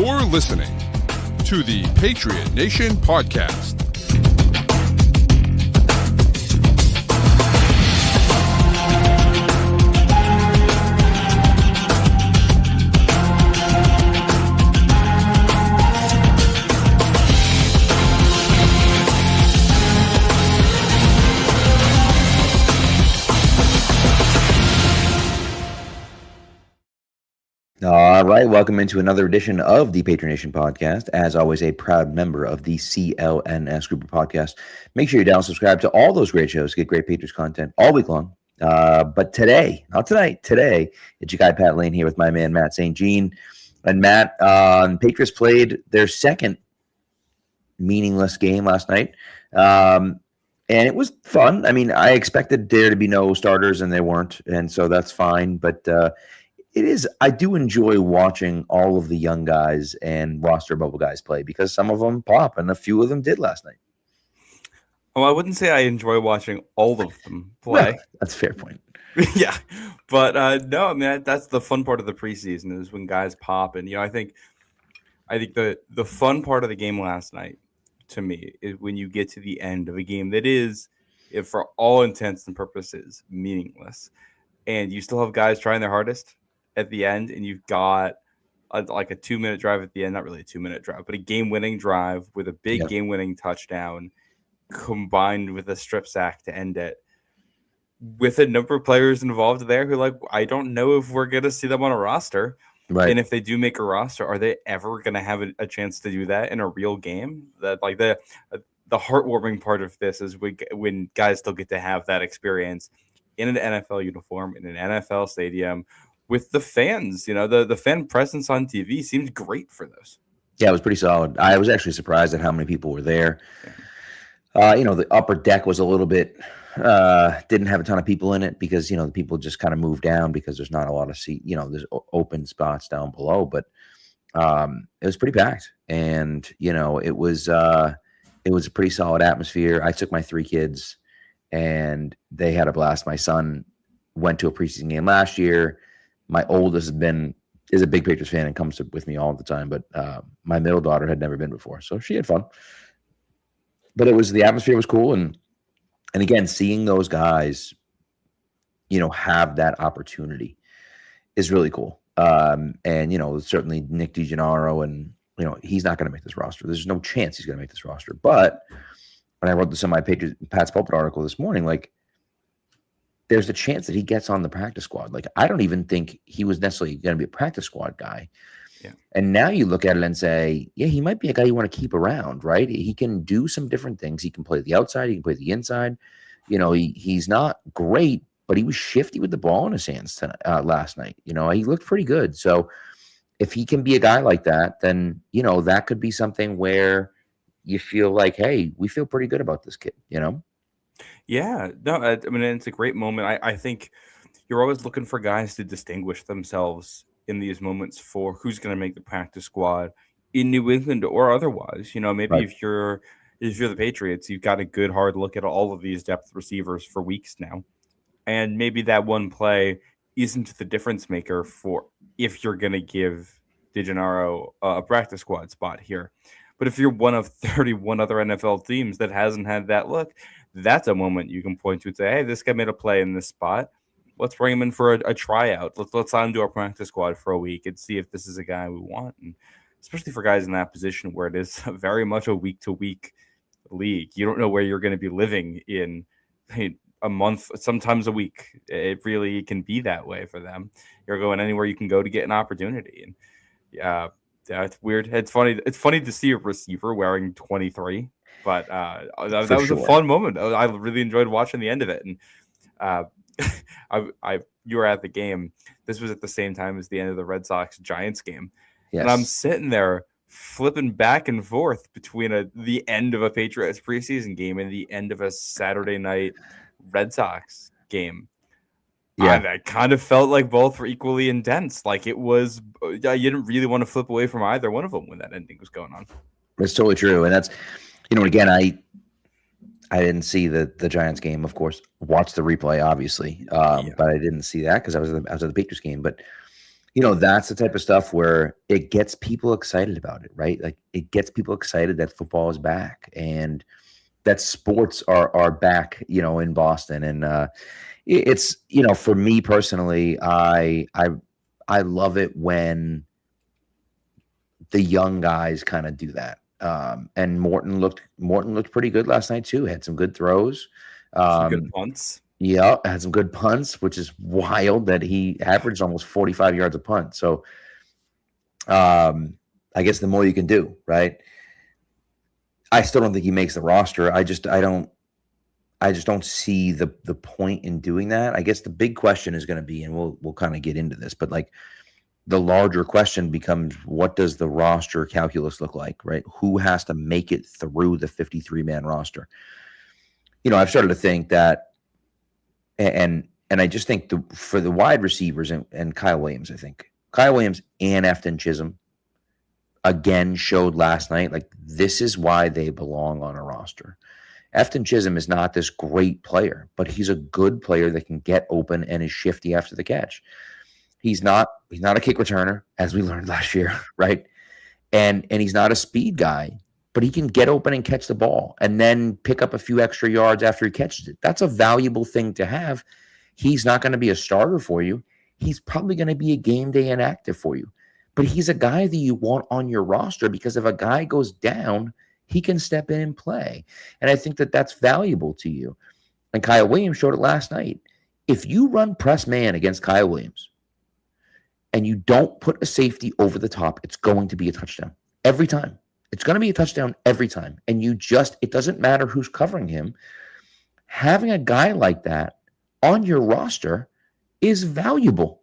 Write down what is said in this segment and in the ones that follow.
You're listening to the Patriot Nation Podcast. All right, welcome into another edition of the Patriot Nation Podcast. As always, a proud member of the CLNS group of podcasts. Make sure you down subscribe to all those great shows, get great Patriots content all week long. But today, not tonight, today, it's your guy Pat Lane here with my man Matt St. Jean. And Matt, Patriots played their second meaningless game last night. And it was fun. I mean, I expected there to be no starters, and they weren't, and so that's fine. But I do enjoy watching all of the young guys and roster bubble guys play because some of them pop, and a few of them did last night. Oh, I wouldn't say I enjoy watching all of them play. Well, that's a fair point. Yeah, but no, I mean that's the fun part of the preseason is when guys pop, and I think the fun part of the game last night to me is when you get to the end of a game that is, if for all intents and purposes, meaningless, and you still have guys trying their hardest at the end, and you've got a 2-minute drive at the end, not really a 2-minute drive, but a game-winning drive with a big game-winning touchdown combined with a strip sack to end it, with a number of players involved there who, I don't know if we're going to see them on a roster. Right. And if they do make a roster, are they ever going to have a chance to do that in a real game? That the heartwarming part of this is when guys still get to have that experience in an NFL uniform, in an NFL stadium, with the fans. The fan presence on TV seemed great for those. Yeah, it was pretty solid. I was actually surprised at how many people were there. The upper deck was a little bit didn't have a ton of people in it because the people just kind of moved down because there's not a lot of seat. There's open spots down below, but it was pretty packed, and it was a pretty solid atmosphere. I took my 3 kids, and they had a blast. My son went to a preseason game last year. My oldest is a big Patriots fan and comes with me all the time, but my middle daughter had never been before, so she had fun. But the atmosphere was cool, and again, seeing those guys, have that opportunity is really cool. And certainly Nick DiGennaro, and he's not going to make this roster. There's no chance he's going to make this roster. But when I wrote this in my Pat's Pulpit article this morning, there's a chance that he gets on the practice squad. I don't even think he was necessarily going to be a practice squad guy. Yeah. And now you look at it and say, yeah, he might be a guy you want to keep around, right? He can do some different things. He can play the outside. He can play the inside. He's not great, but he was shifty with the ball in his hands last night. He looked pretty good. So if he can be a guy like that, then, that could be something where you feel like, hey, we feel pretty good about this kid, Yeah, no, I mean, it's a great moment. I think you're always looking for guys to distinguish themselves in these moments for who's going to make the practice squad in New England or otherwise. Maybe Right. if you're the Patriots, you've got a good hard look at all of these depth receivers for weeks now, and maybe that one play isn't the difference maker for if you're going to give DiGennaro a practice squad spot here. But if you're one of 31 other NFL teams that hasn't had that look, that's a moment you can point to and say, hey, this guy made a play in this spot. Let's bring him in for a tryout. Let's let him do our practice squad for a week and see if this is a guy we want. And especially for guys in that position where it is very much a week-to-week league. You don't know where you're going to be living in a month, sometimes a week. It really can be that way for them. You're going anywhere you can go to get an opportunity. And yeah, it's weird. It's funny. It's funny to see a receiver wearing 23. But that was a fun moment. I really enjoyed watching the end of it. And you were at the game. This was at the same time as the end of the Red Sox-Giants game. Yes. And I'm sitting there flipping back and forth between the end of a Patriots preseason game and the end of a Saturday night Red Sox game. Yeah, I kind of felt like both were equally intense. It was, you didn't really want to flip away from either one of them when that ending was going on. It's totally true. And that's, again, I didn't see the Giants game, of course. Watched the replay, obviously, but I didn't see that because I was at the Patriots game. But that's the type of stuff where it gets people excited about it, right? Like it gets people excited that football is back and that sports are back, in Boston. And it's, for me personally, I love it when the young guys kind of do that. And Morton looked pretty good last night too. Had some good throws. Some good punts. Yeah, had some good punts, which is wild that he averaged almost 45 yards a punt. So I guess the more you can do, right? I still don't think he makes the roster. I just don't see the point in doing that. I guess the big question is going to be, and we'll kind of get into this, but like the larger question becomes, what does the roster calculus look like, right? Who has to make it through the 53-man roster? I've started to think that, and I just think for the wide receivers and Kyle Williams, I think Kyle Williams and Efton Chisholm again showed last night, like this is why they belong on a roster. Efton Chisholm is not this great player, but he's a good player that can get open and is shifty after the catch. He's not a kick returner, as we learned last year, right? And he's not a speed guy, but he can get open and catch the ball and then pick up a few extra yards after he catches it. That's a valuable thing to have. He's not going to be a starter for you. He's probably going to be a game day inactive for you. But he's a guy that you want on your roster because if a guy goes down, he can step in and play. And I think that that's valuable to you. And Kyle Williams showed it last night. If you run press man against Kyle Williams and you don't put a safety over the top, it's going to be a touchdown every time. It's going to be a touchdown every time. And it doesn't matter who's covering him. Having a guy like that on your roster is valuable.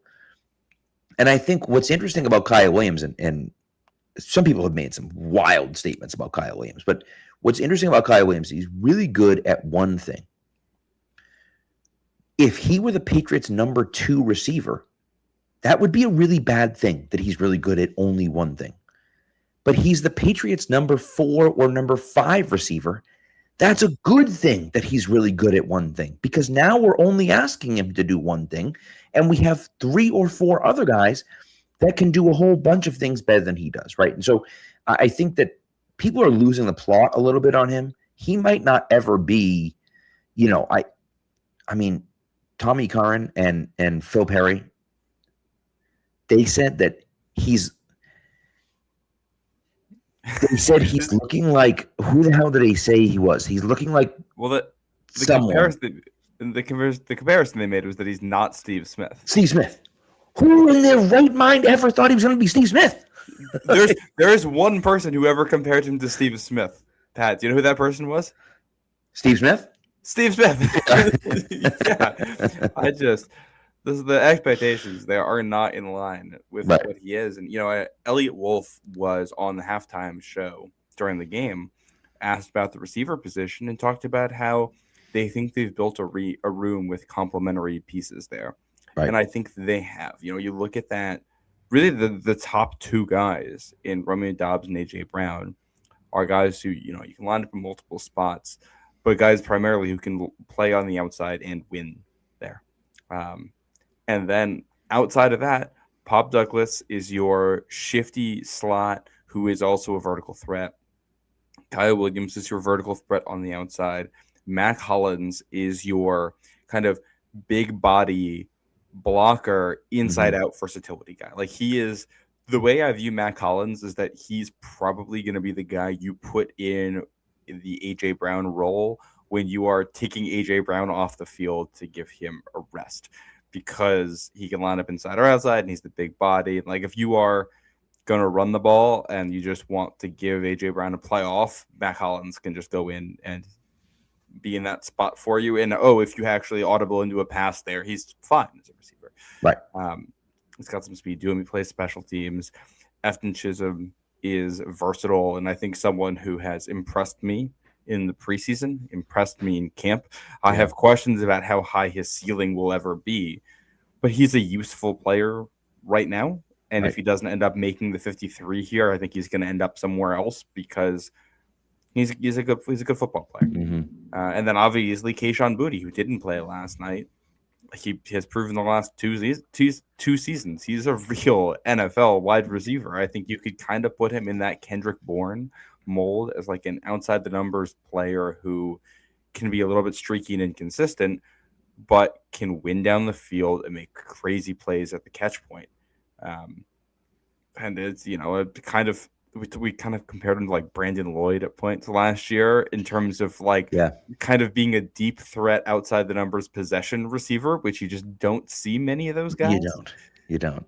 And I think what's interesting about Kyle Williams, and some people have made some wild statements about Kyle Williams, but what's interesting about Kyle Williams, he's really good at one thing. If he were the Patriots' number 2 receiver, that would be a really bad thing that he's really good at only one thing. But he's the Patriots' number 4 or number 5 receiver. That's a good thing that he's really good at one thing because now we're only asking him to do one thing, and we have 3 or 4 other guys that can do a whole bunch of things better than he does, right? And so I think that people are losing the plot a little bit on him. He might not ever be, I mean, Tommy Curran and Phil Perry, they said that he's looking like, who the hell did they say he was? He's looking like the someone. comparison they made was that he's not Steve Smith. Steve Smith. Who in their right mind ever thought he was going to be Steve Smith? There is one person who ever compared him to Steve Smith. Pat, do you know who that person was? Steve Smith? Steve Smith. Yeah. The expectations, they are not in line with Right. what he is. And, Elliot Wolf was on the halftime show during the game, asked about the receiver position and talked about how they think they've built a room with complementary pieces there. Right. And I think they have. You look at that, really the top 2 guys in Romeo Doubs and A.J. Brown are guys who, you can line up in multiple spots, but guys primarily who can play on the outside and win there. And then outside of that, Pop Douglas is your shifty slot who is also a vertical threat. Kyle Williams is your vertical threat on the outside. Mac Hollins is your kind of big body blocker, inside out versatility guy. Like he is, the way I view Mac Hollins is that he's probably going to be the guy you put in the AJ Brown role when you are taking AJ Brown off the field to give him a rest, because he can line up inside or outside and he's the big body. Like if you are going to run the ball and you just want to give AJ Brown a play off, Mac Hollins can just go in and be in that spot for you. And if you actually audible into a pass there, he's fine as a receiver. Right. He's got some speed to him. He plays special teams. Efton Chisholm is versatile, and I think someone who has impressed me in the preseason, impressed me in camp. I have questions about how high his ceiling will ever be, but he's a useful player right now. And if he doesn't end up making the 53 here, I think he's going to end up somewhere else because he's a good football player. Mm-hmm. And then obviously Kayshon Boutte, who didn't play last night, he has proven the last two seasons he's a real NFL wide receiver. I think you could kind of put him in that Kendrick Bourne mold as like an outside the numbers player who can be a little bit streaky and inconsistent, but can win down the field and make crazy plays at the catch point. And it's, a kind of, we kind of compared him to like Brandon Lloyd at points last year in terms of like kind of being a deep threat outside the numbers possession receiver, which you just don't see many of those guys. You don't.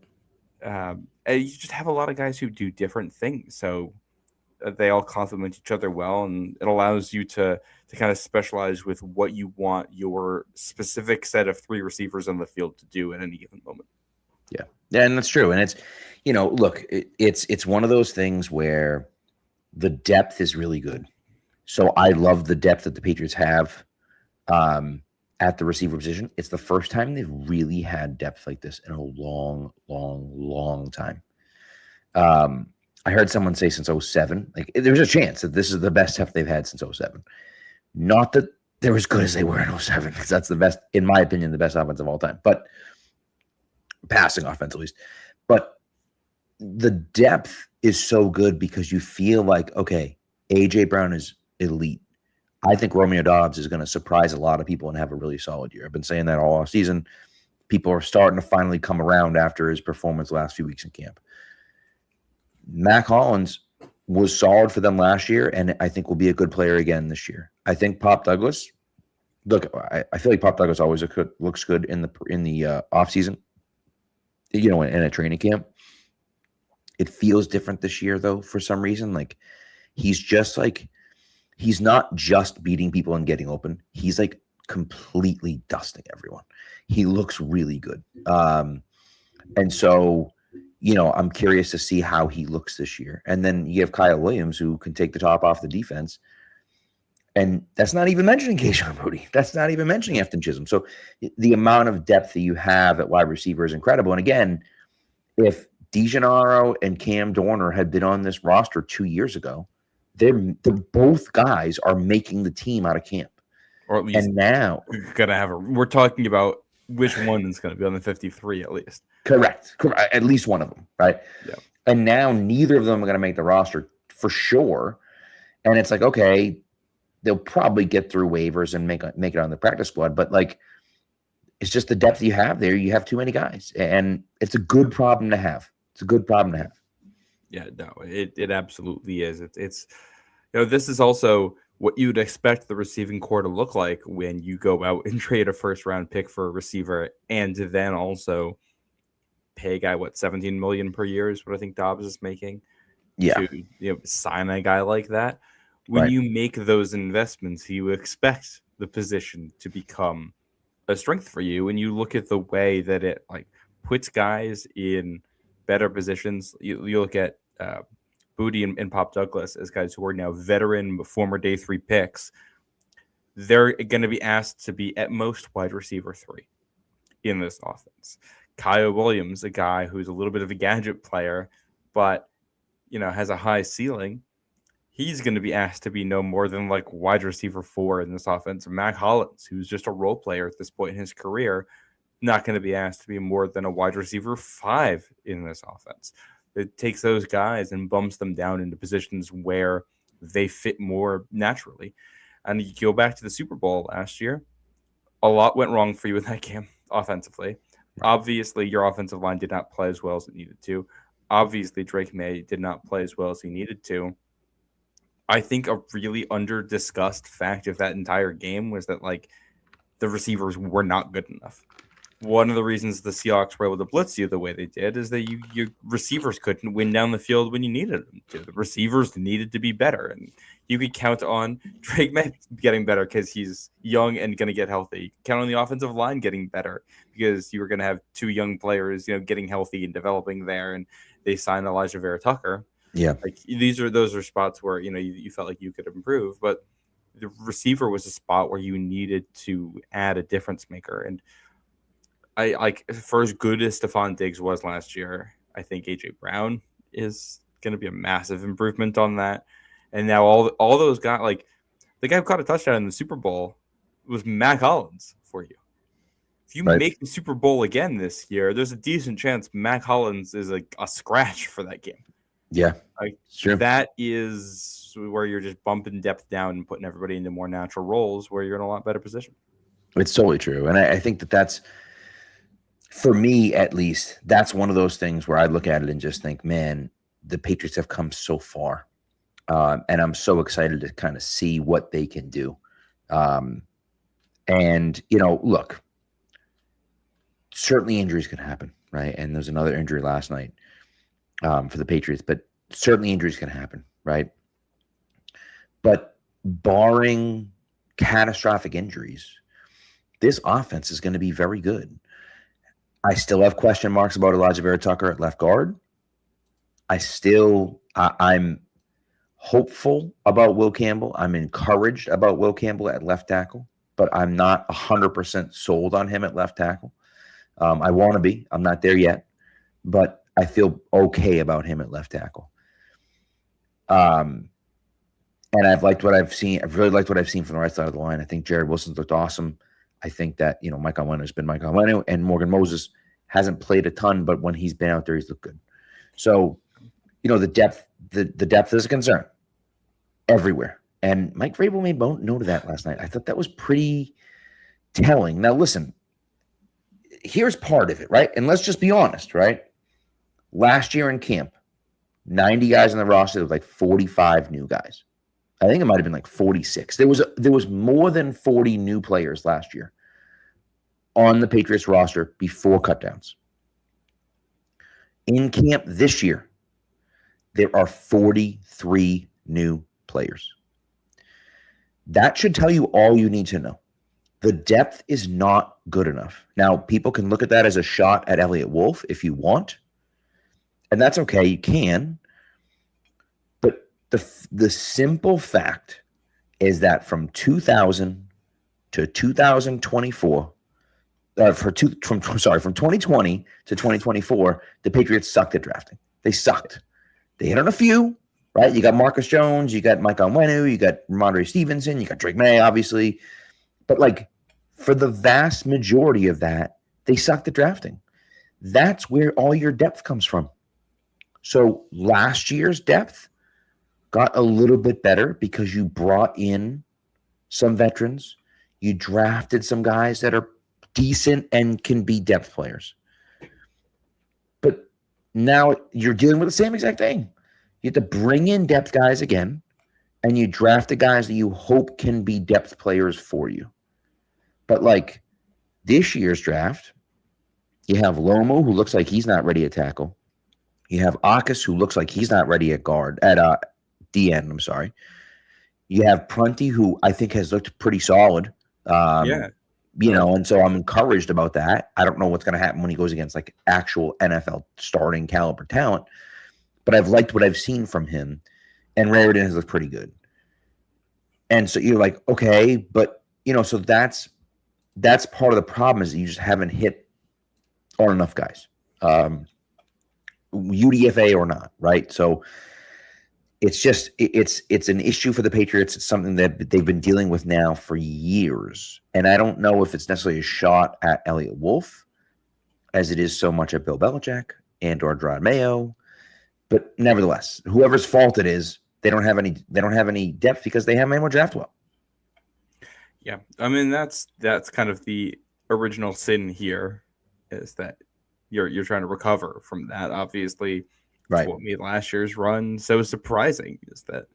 And you just have a lot of guys who do different things. So they all complement each other well, and it allows you to kind of specialize with what you want your specific set of three receivers on the field to do at any given moment. Yeah, and that's true. And it's, look, it's one of those things where the depth is really good. So I love the depth that the Patriots have at the receiver position. It's the first time they've really had depth like this in a long, long, long time. I heard someone say since 2007, like there's a chance that this is the best depth they've had since 2007. Not that they're as good as they were in 2007, because that's the best, in my opinion, the best offense of all time, but passing offense at least. But the depth is so good because you feel like, okay, A.J. Brown is elite. I think Romeo Doubs is going to surprise a lot of people and have a really solid year. I've been saying that all season. People are starting to finally come around after his performance the last few weeks in camp. Mac Hollins was solid for them last year, and I think will be a good player again this year. I think Pop Douglas, look, I feel like Pop Douglas always looks good in the offseason, in a training camp. It feels different this year, though, for some reason. Like, he's not just beating people and getting open. He's like completely dusting everyone. He looks really good. And so, I'm curious to see how he looks this year. And then you have Kyle Williams, who can take the top off the defense. And that's not even mentioning Keyshawn Moody. That's not even mentioning Efton Chisholm. So the amount of depth that you have at wide receiver is incredible. And again, if DeGennaro and Cam Dorner had been on this roster 2 years ago, they're both guys are making the team out of camp. Or at least, and now we're talking about which one is going to be on the 53 at least. Correct. At least one of them, right? Yeah. And now neither of them are going to make the roster for sure. And it's like, okay, they'll probably get through waivers and make it on the practice squad. But like, it's just the depth you have there. You have too many guys, and it's a good problem to have. It's a good problem to have. Yeah, no, it absolutely is. It's this is also what you'd expect the receiving core to look like when you go out and trade a first round pick for a receiver, and then also pay a guy $17 million per year is what I think Dobbs is making. Yeah, to sign a guy like that. When you make those investments, you expect the position to become a strength for you, and you look at the way that it like puts guys in better positions. You look at Booty and Pop Douglas as guys who are now veteran, former day 3 picks. They're going to be asked to be at most wide receiver 3 in this offense. Kyle Williams, a guy who's a little bit of a gadget player, but has a high ceiling. He's going to be asked to be no more than like wide receiver 4 in this offense. Mac Hollins, who's just a role player at this point in his career, not going to be asked to be more than a wide receiver 5 in this offense. It takes those guys and bumps them down into positions where they fit more naturally. And you go back to the Super Bowl last year, a lot went wrong for you in that game offensively. Obviously, your offensive line did not play as well as it needed to. Obviously, Drake May did not play as well as he needed to. I think a really under-discussed fact of that entire game was that like the receivers were not good enough. One of the reasons the Seahawks were able to blitz you the way they did is that your receivers couldn't win down the field when you needed them to. The receivers needed to be better, and you could count on Drake May getting better because he's young and going to get healthy. You could count on the offensive line getting better because you were going to have 2 young players, getting healthy and developing there, and they signed Elijah Vera Tucker. Yeah, like those are spots where you felt like you could improve, but the receiver was a spot where you needed to add a difference maker. And I like, for as good as Stephon Diggs was last year, I think AJ Brown is going to be a massive improvement on that. And now all those guys, like the guy who caught a touchdown in the Super Bowl was Mac Hollins for you. if you make the Super Bowl again this year, there's a decent chance Mac Hollins is a scratch for that game. Yeah, sure. That is where you're just bumping depth down and putting everybody into more natural roles where you're in a lot better position. It's totally true. And I think that's, for me at least, that's one of those things where I look at it and just think, man, the Patriots have come so far. And I'm so excited to kind of see what they can do. And, look, certainly injuries can happen, right? And there's another injury last night for the Patriots, but certainly injuries can happen, right? But barring catastrophic injuries, this offense is going to be very good. I still have question marks about Elijah Vera Tucker at left guard. I'm hopeful about Will Campbell. I'm encouraged about Will Campbell at left tackle, but I'm not 100% sold on him at left tackle. I want to be. I'm not there yet, but I feel okay about him at left tackle. And I've liked what I've seen. I've really liked what I've seen from the right side of the line. I think Jared Wilson's looked awesome. I think that, Mike Onwenu has been Mike Onwenu, and Morgan Moses hasn't played a ton, but when he's been out there, he's looked good. So, the depth is a concern everywhere. And Mike Vrabel made note of that last night. I thought that was pretty telling. Now, listen, here's part of it, right? And let's just be honest, right? Last year in camp, 90 guys on the roster, there was like 45 new guys. I think it might have been like 46. There was more than 40 new players last year on the Patriots roster before cutdowns. In camp this year, there are 43 new players. That should tell you all you need to know. The depth is not good enough. Now, people can look at that as a shot at Elliott Wolf if you want, and that's okay. You can. But the simple fact is that from 2000 to 2024, from 2020 to 2024, the Patriots sucked at drafting. They sucked. They hit on a few, right? You got Marcus Jones, you got Mike Onwenu, you got Ramondre Stevenson, you got Drake May, obviously. But for the vast majority of that, they sucked at drafting. That's where all your depth comes from. So last year's depth got a little bit better because you brought in some veterans. You drafted some guys that are decent and can be depth players. But now you're dealing with the same exact thing. You have to bring in depth guys again, and you draft the guys that you hope can be depth players for you. But this year's draft, you have Lomo, who looks like he's not ready at tackle. You have Akis, who looks like he's not ready at DN. I'm sorry. You have Prunty, who I think has looked pretty solid. And so I'm encouraged about that. I don't know what's going to happen when he goes against actual NFL starting caliber talent, but I've liked what I've seen from him, and Raritan has looked pretty good. And so you're like, okay, but so that's part of the problem is that you just haven't hit on enough guys, UDFA or not, right? So it's just it's an issue for the Patriots. It's something that they've been dealing with now for years, and I don't know if it's necessarily a shot at Elliott Wolf, as it is so much at Bill Belichick and or Drod Mayo. But nevertheless, whoever's fault it is, they don't have any depth because they haven't been able to draft well. Yeah, I mean that's kind of the original sin here, is that you're trying to recover from that. Obviously, right. What made last year's run so surprising is that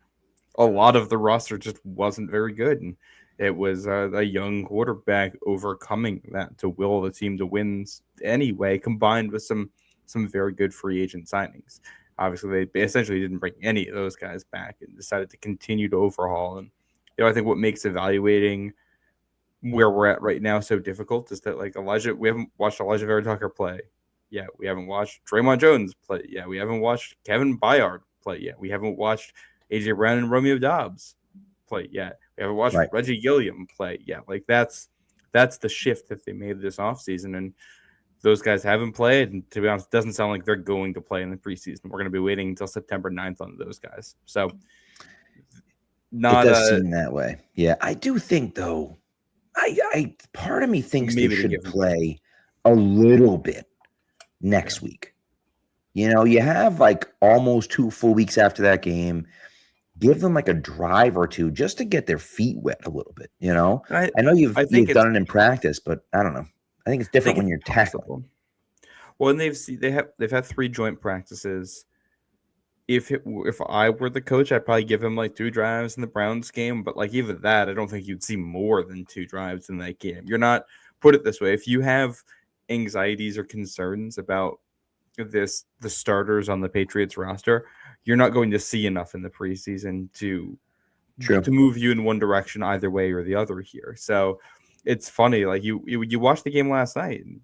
a lot of the roster just wasn't very good, and it was a young quarterback overcoming that to will the team to wins anyway, combined with some very good free agent signings. Obviously, they essentially didn't bring any of those guys back and decided to continue to overhaul. And I think what makes evaluating where we're at right now so difficult is that we haven't watched Elijah Vera Tucker play. Yeah, we haven't watched Draymond Jones play. Yeah, we haven't watched Kevin Byard play yet. We haven't watched AJ Brown and Romeo Doubs play yet. We haven't watched Reggie Gilliam play yet. That's the shift that they made this offseason, and those guys haven't played. And to be honest, it doesn't sound like they're going to play in the preseason. We're going to be waiting until September 9th on those guys. So it does seem that way. Yeah, I do think though. I part of me thinks Maybe they they give should him play a little bit next week. You have like almost 2 full weeks after that game. Give them like a drive or two just to get their feet wet a little bit. I know I think you've done it in practice, but I don't know. I think it's different when you're tackling. possible. Well, and they've had 3 joint practices. If I were the coach, I'd probably give him like 2 drives in the Browns game. But like even that, I don't think you'd see more than 2 drives in that game. You're not, put it this way, if you have anxieties or concerns about the starters on the Patriots roster, you're not going to see enough in the preseason to move you in one direction either way or the other here. So it's funny, like you watched the game last night, and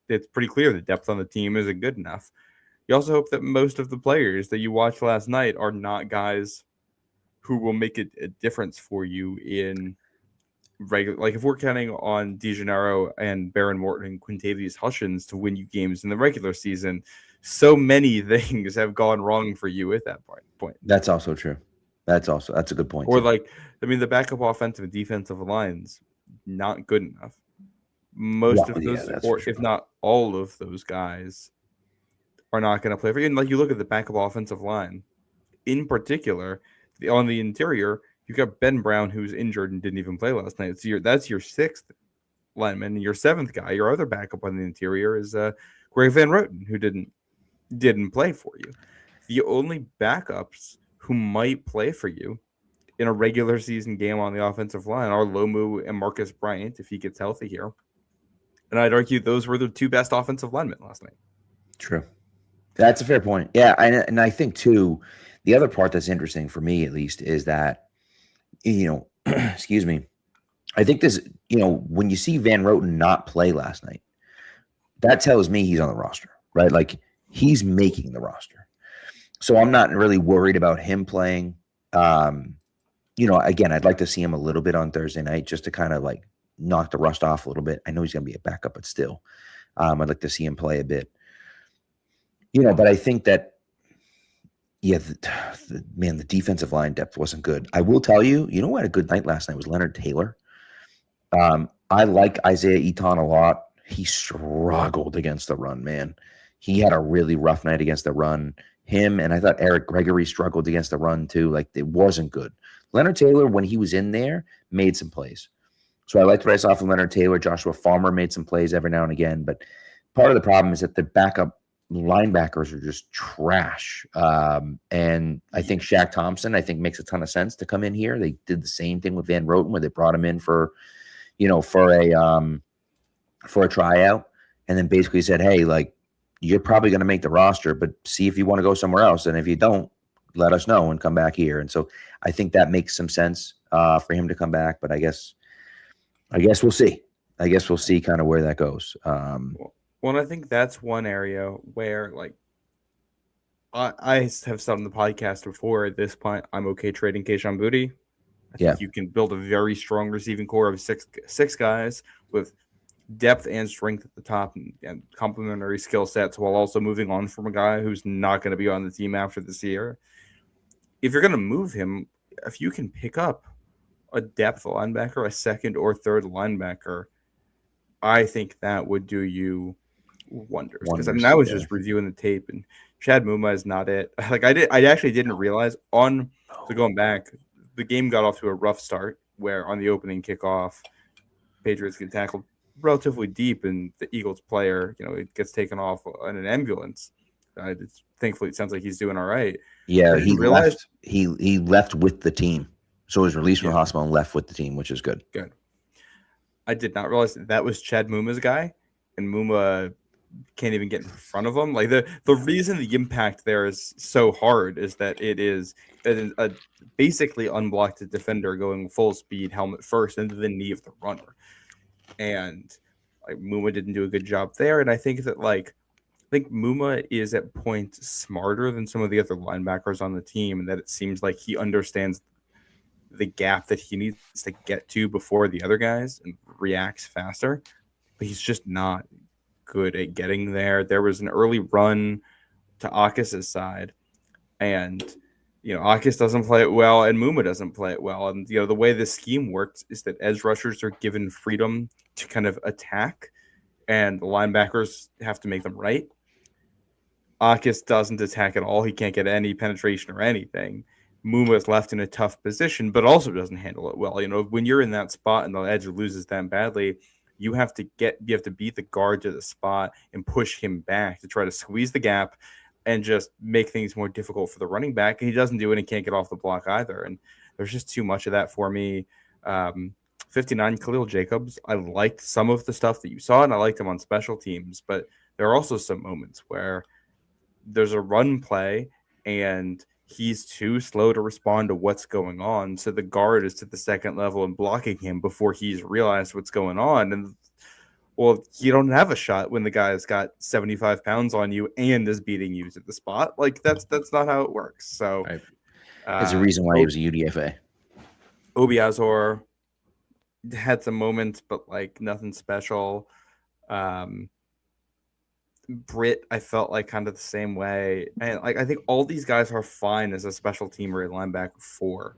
it's pretty clear the depth on the team isn't good enough. You also hope that most of the players that you watched last night are not guys who will make a difference for you in regular. Like if we're counting on DeGennaro and Baron Morton and Quintavious Hutchins to win you games in the regular season, so many things have gone wrong for you at that point. That's also true. That's a good point. Or the backup offensive and defensive lines, not good enough. Most of those, or if not all of those guys, are not going to play for you. And like you look at the backup offensive line, in particular, on the interior, you've got Ben Brown who's injured and didn't even play last night. That's your 6th lineman, and your 7th guy, your other backup on the interior is Greg Van Roten, who didn't play for you. The only backups who might play for you in a regular season game on the offensive line are Lomu and Marcus Bryant if he gets healthy here. And I'd argue those were the 2 best offensive linemen last night. True. That's a fair point. Yeah, and I think too, the other part that's interesting for me at least is that, excuse me, I think this, when you see Van Roten not play last night, that tells me he's on the roster, right? Like he's making the roster. So I'm not really worried about him playing. Again, I'd like to see him a little bit on Thursday night just to kind of like knock the rust off a little bit. I know he's going to be a backup, but still, I'd like to see him play a bit. But I think that, the defensive line depth wasn't good. I will tell you, who had a good night last night was Leonard Taylor. I like Isaiah Eaton a lot. He struggled against the run, man. He had a really rough night against the run. Him, and I thought Eric Gregory struggled against the run too. Like it wasn't good. Leonard Taylor, when he was in there, made some plays. So I liked what I saw from Leonard Taylor. Joshua Farmer made some plays every now and again. But part of the problem is that the backup linebackers are just trash. And I think Shaq Thompson, makes a ton of sense to come in here. They did the same thing with Van Roten where they brought him in for a tryout and then basically said, hey, like, you're probably going to make the roster, but see if you want to go somewhere else. And if you don't, let us know and come back here. And so I think that makes some sense for him to come back, but I guess we'll see. I guess we'll see kind of where that goes. Well, I think that's one area where, like, I have said on the podcast before, at this point, I'm okay trading Kayshon Boutte. I think you can build a very strong receiving core of six guys with depth and strength at the top and complementary skill sets while also moving on from a guy who's not going to be on the team after this year. If you're going to move him, if you can pick up a depth linebacker, a second or third linebacker, I think that would do you wonders. Because I was just reviewing the tape, and Chad Muma is not it. Like I actually didn't realize going back, the game got off to a rough start where on the opening kickoff, Patriots get tackled relatively deep, and the Eagles player, it gets taken off in an ambulance. Thankfully, it sounds like he's doing all right. Yeah, he left. He left with the team, so he was released from the hospital and left with the team, which is good. Good. I did not realize that was Chad Muma's guy, and Muma can't even get in front of him. Like the reason the impact there is so hard is that it is a basically unblocked defender going full speed, helmet first, into the knee of the runner. And Muma didn't do a good job there. And I think that Muma is at points smarter than some of the other linebackers on the team, and that it seems like he understands the gap that he needs to get to before the other guys and reacts faster. But he's just not good at getting there. There was an early run to Akas's side, and Akis doesn't play it well, and Muma doesn't play it well. And the way this scheme works is that edge rushers are given freedom to kind of attack, and the linebackers have to make them right. Akis doesn't attack at all. He can't get any penetration or anything. Muma is left in a tough position, but also doesn't handle it well. When you're in that spot and the edge loses that badly, you have to beat the guard to the spot and push him back to try to squeeze the gap and just make things more difficult for the running back. And he doesn't do it and can't get off the block either. And there's just too much of that for me. 59, Khalil Jacobs. I liked some of the stuff that you saw, and I liked him on special teams. But there are also some moments where there's a run play and he's too slow to respond to what's going on. So the guard is to the second level and blocking him before he's realized what's going on. And well, you don't have a shot when the guy's got 75 pounds on you and is beating you to the spot. Like that's not how it works. So right. There's a reason why he was a UDFA. Obiazor had some moments, but like nothing special. Britt, I felt like kind of the same way. And like I think all these guys are fine as a special team or a linebacker 4.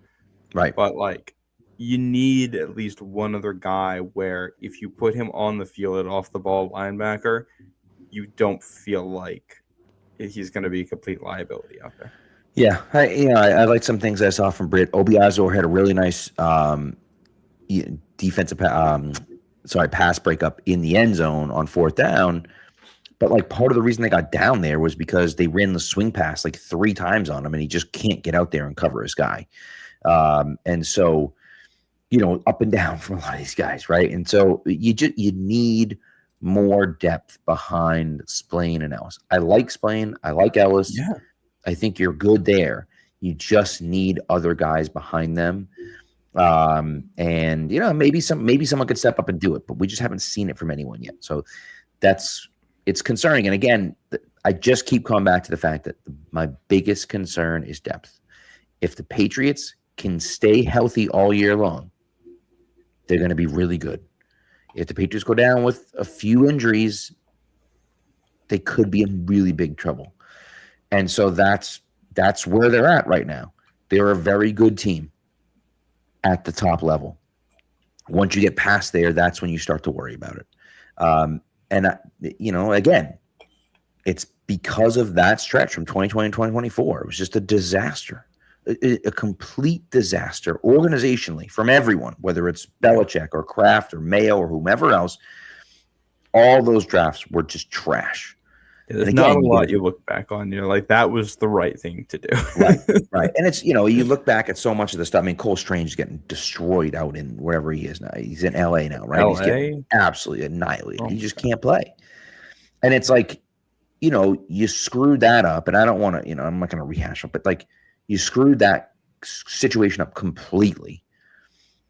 Right. But like you need at least one other guy where if you put him on the field at off the ball linebacker, you don't feel like he's going to be a complete liability out there. Yeah, I like some things I saw from Britt. Obiazor had a really nice defensive pass breakup in the end zone on 4th down. But like part of the reason they got down there was because they ran the swing pass like 3 times on him, and he just can't get out there and cover his guy. And so, up and down from a lot of these guys, right? And so you need more depth behind Splain and Ellis. I like Splain. I like Ellis. Yeah. I think you're good there. You just need other guys behind them. And maybe someone could step up and do it, but we just haven't seen it from anyone yet. So it's concerning. And again, I just keep coming back to the fact that my biggest concern is depth. If the Patriots can stay healthy all year long, they're going to be really good. If the Patriots go down with a few injuries, they could be in really big trouble. And so that's where they're at right now. They're a very good team at the top level. Once you get past there, that's when you start to worry about it. Again, it's because of that stretch from 2020 and 2024. It was just a disaster, a complete disaster organizationally from everyone, whether it's Belichick or Kraft or Mayo or whomever else. All those drafts were just trash. There's not a lot you look back on. Like that was the right thing to do. Right. And it's, you look back at so much of the stuff. I mean, Cole Strange is getting destroyed out in wherever he is now. He's in LA now, right? He's getting absolutely annihilated. He just can't play. And it's like, you screwed that up. And I don't want to, I'm not going to rehash it, but like you screwed that situation up completely.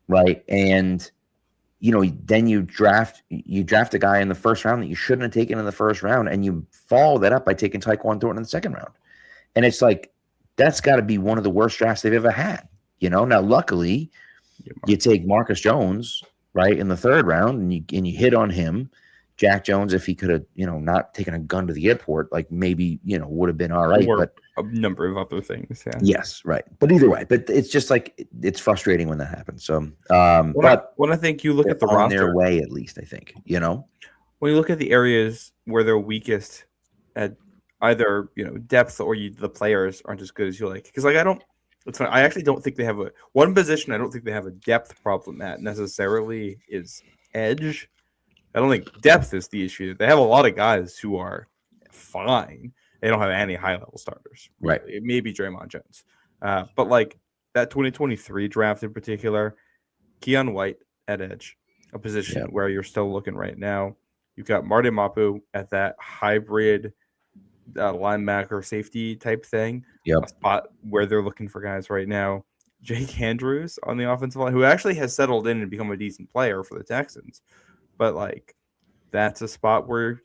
Right. And, then you draft a guy in the first round that you shouldn't have taken in the first round, and you follow that up by taking Tyquan Thornton in the second round. And it's like, that's got to be one of the worst drafts they've ever had. Now, luckily, you take Marcus Jones, right, in the third round, and you hit on him. Jack Jones, if he could have, not taken a gun to the airport, like maybe, would have been all right. But a number of other things. Yeah. Yes, right. But either way, it's just like it's frustrating when that happens. So, when I think you look at the on roster, their way, at least I think, when you look at the areas where they're weakest at either depth or the players aren't as good as you like, because like it's funny, I actually don't think they have one position. I don't think they have a depth problem at necessarily is edge. I don't think depth is the issue. They have a lot of guys who are fine. They don't have any high-level starters. Right. Maybe Draymond Jones. But like that 2023 draft in particular, Keon White at edge, a position where you're still looking right now. You've got Marty Mapu at that hybrid linebacker safety type thing. Yep. A spot where they're looking for guys right now. Jake Andrews on the offensive line, who actually has settled in and become a decent player for the Texans. But like that's a spot where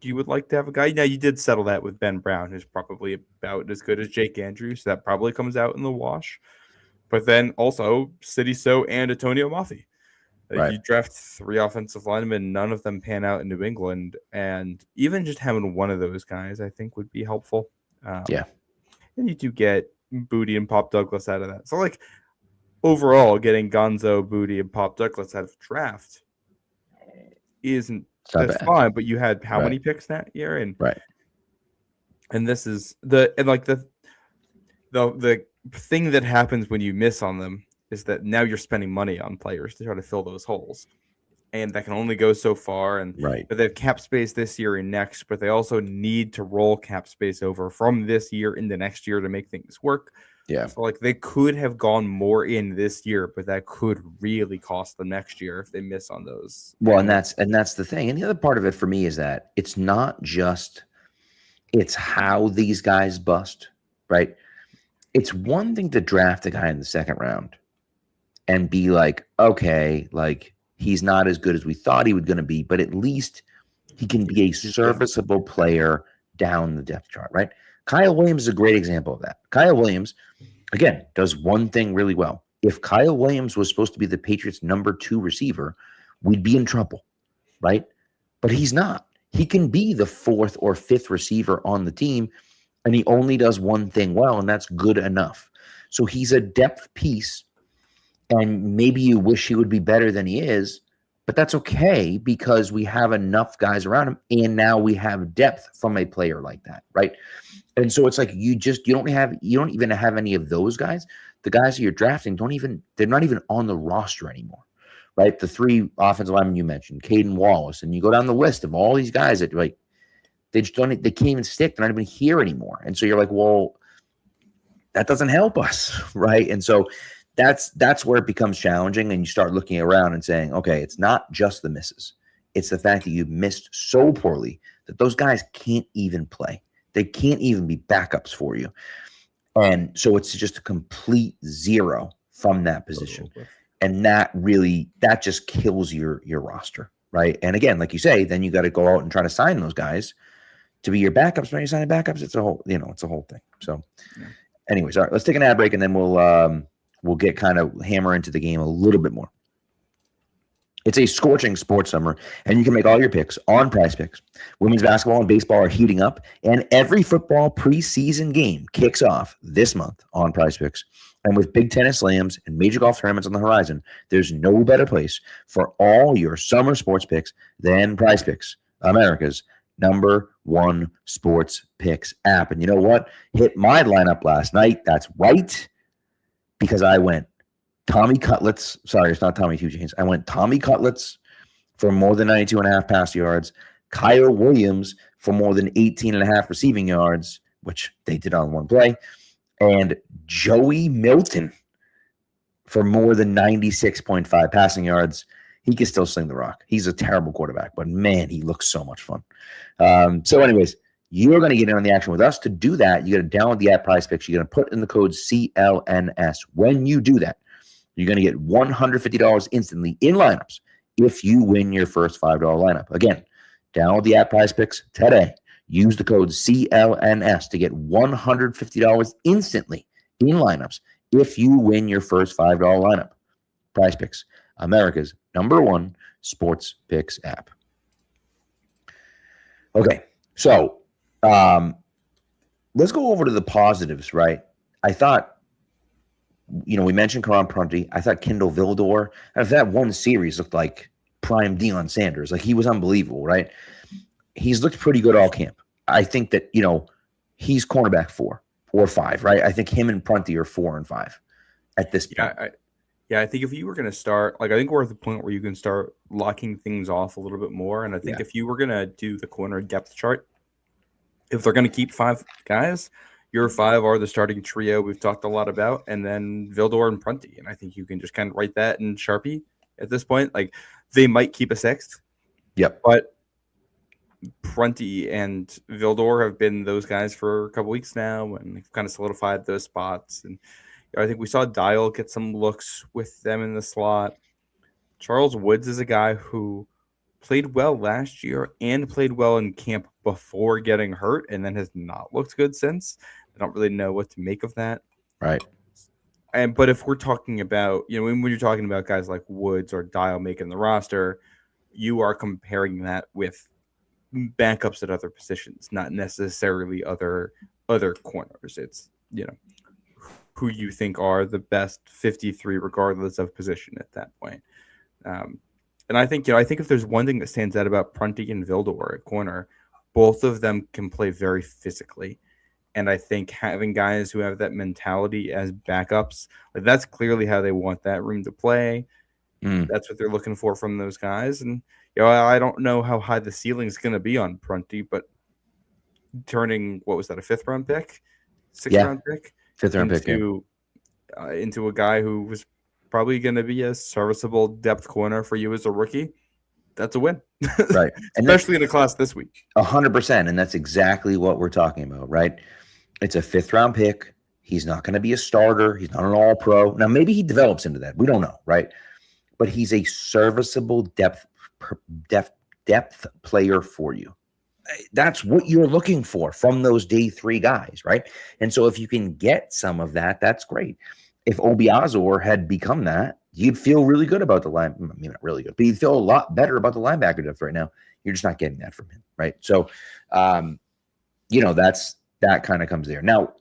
you would like to have a guy. Now, you did settle that with Ben Brown, who's probably about as good as Jake Andrews. So that probably comes out in the wash. But then also City So and Antonio Mafi. Right. You draft 3 offensive linemen, none of them pan out in New England. And even just having one of those guys, I think, would be helpful. And you do get Booty and Pop Douglas out of that. So like overall, getting Gonzo, Booty, and Pop Douglas out of the draft isn't not that's bad. fine. But you had how Right. many picks that year, and Right. this is the thing that happens when you miss on them is that now you're spending money on players to try to fill those holes. And that can only go so far. And Right. but they have cap space this year and next, but they also need to roll cap space over from this year into next year to make things work. Yeah. So like they could have gone more in this year, but that could really cost them next year if they miss on those. Well, and that's the thing. And the other part of it for me is that it's not just it's how these guys bust, right? It's one thing to draft a guy in the second round and be like, okay, like he's not as good as we thought he was going to be, but at least he can be a serviceable player down the depth chart, right? Kyle Williams is a great example of that. Kyle Williams, again, does one thing really well. If Kyle Williams was supposed to be the Patriots' number 2 receiver, we'd be in trouble, right? But he's not. He can be the 4th or 5th receiver on the team, and he only does one thing well, and that's good enough. So he's a depth piece, and maybe you wish he would be better than he is, but that's okay because we have enough guys around him, and now we have depth from a player like that, right? And so it's like you don't even have any of those guys. The guys that you're drafting they're not even on the roster anymore, right? The 3 offensive linemen you mentioned, Caden Wallace, and you go down the list of all these guys that like they can't even stick. They're not even here anymore. And so you're like, well, that doesn't help us, right? And so that's where it becomes challenging, and you start looking around and saying, okay, it's not just the misses. It's the fact that you missed so poorly that those guys can't even play. They can't even be backups for you. And so it's just a complete zero from that position. And that just kills your roster, right? And again, like you say, then you got to go out and try to sign those guys to be your backups. When you're signing backups, it's a whole thing. So anyways, all right, let's take an ad break, and then we'll get kind of hammer into the game a little bit more. It's a scorching sports summer, and you can make all your picks on Prize Picks. Women's basketball and baseball are heating up, and every football preseason game kicks off this month on Prize Picks. And with big tennis slams and major golf tournaments on the horizon, there's no better place for all your summer sports picks than Prize Picks, America's #1 sports picks app. And you know what? Hit my lineup last night. That's right, because I went Tommy Cutlets. Sorry, it's not Tommy Two Chains. I went Tommy Cutlets for more than 92.5 pass yards, Kyle Williams for more than 18.5 receiving yards, which they did on one play, and Joey Milton for more than 96.5 passing yards. He can still sling the rock. He's a terrible quarterback, but man, he looks so much fun. So anyways, you're going to get in on the action with us. To do that, you got to download the app Prize Picks. You're going to put in the code CLNS. When you do that, you're going to get $150 instantly in lineups if you win your first $5 lineup. Again, download the app Prize Picks today. Use the code CLNS to get $150 instantly in lineups if you win your first $5 lineup. Prize Picks, America's #1 sports picks app. Okay, so let's go over to the positives, right? I thought, we mentioned Karan Prunty. I thought Kendall Vildor, that one series looked like prime Deion Sanders. Like, he was unbelievable, right? He's looked pretty good all camp. I think that, he's cornerback 4 or 5, right? I think him and Prunty are 4 and 5 at this point. I think if you were going to start, I think we're at the point where you can start locking things off a little bit more. And I think if you were going to do the corner depth chart, if they're going to keep 5 guys, your 5 are the starting trio we've talked a lot about, and then Vildor and Prunty. And I think you can just kind of write that in Sharpie at this point. Like, they might keep a 6th. Yep. But Prunty and Vildor have been those guys for a couple weeks now, and they've kind of solidified those spots. And I think we saw Dial get some looks with them in the slot. Charles Woods is a guy who played well last year and played well in camp before getting hurt, and then has not looked good since. I don't really know what to make of that. Right. But if we're talking about, when you're talking about guys like Woods or Dial making the roster, you are comparing that with backups at other positions, not necessarily other corners. It's, who you think are the best 53, regardless of position at that point. And I think if there's one thing that stands out about Prunty and Vildor at corner, both of them can play very physically. And I think having guys who have that mentality as backups, like that's clearly how they want that room to play. That's what they're looking for from those guys. And I don't know how high the ceiling is going to be on Prunty, but turning, what was that, a 5th round pick, 6th round pick, 5th round pick into a guy who was probably going to be a serviceable depth corner for you as a rookie. That's a win, right? Especially in a class this week. 100%, and that's exactly what we're talking about, right? It's a 5th round pick. He's not going to be a starter. He's not an all-pro. Now, maybe he develops into that. We don't know, right? But he's a serviceable depth player for you. That's what you're looking for from those day 3 guys, right? And so if you can get some of that, that's great. If Obiazor had become that, you'd feel really good about the line. I mean, not really good, but you'd feel a lot better about the linebacker depth right now. You're just not getting that from him, right? So, that kind of comes there. Now,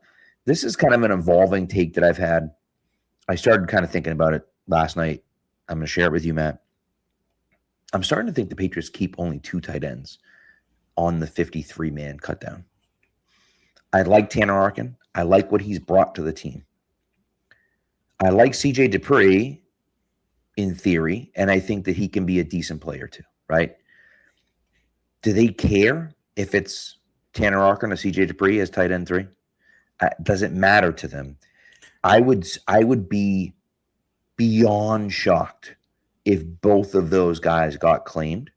this is kind of an evolving take that I've had. I started kind of thinking about it last night. I'm going to share it with you, Matt. I'm starting to think the Patriots keep only 2 tight ends on the 53-man cutdown. I like Tanner Arkin. I like what he's brought to the team. I like CJ Dupree in theory, and I think that he can be a decent player too, right? Do they care if it's Tanner Arkin or CJ Dupree as tight end 3? Does it matter to them? I would be beyond shocked if both of those guys got claimed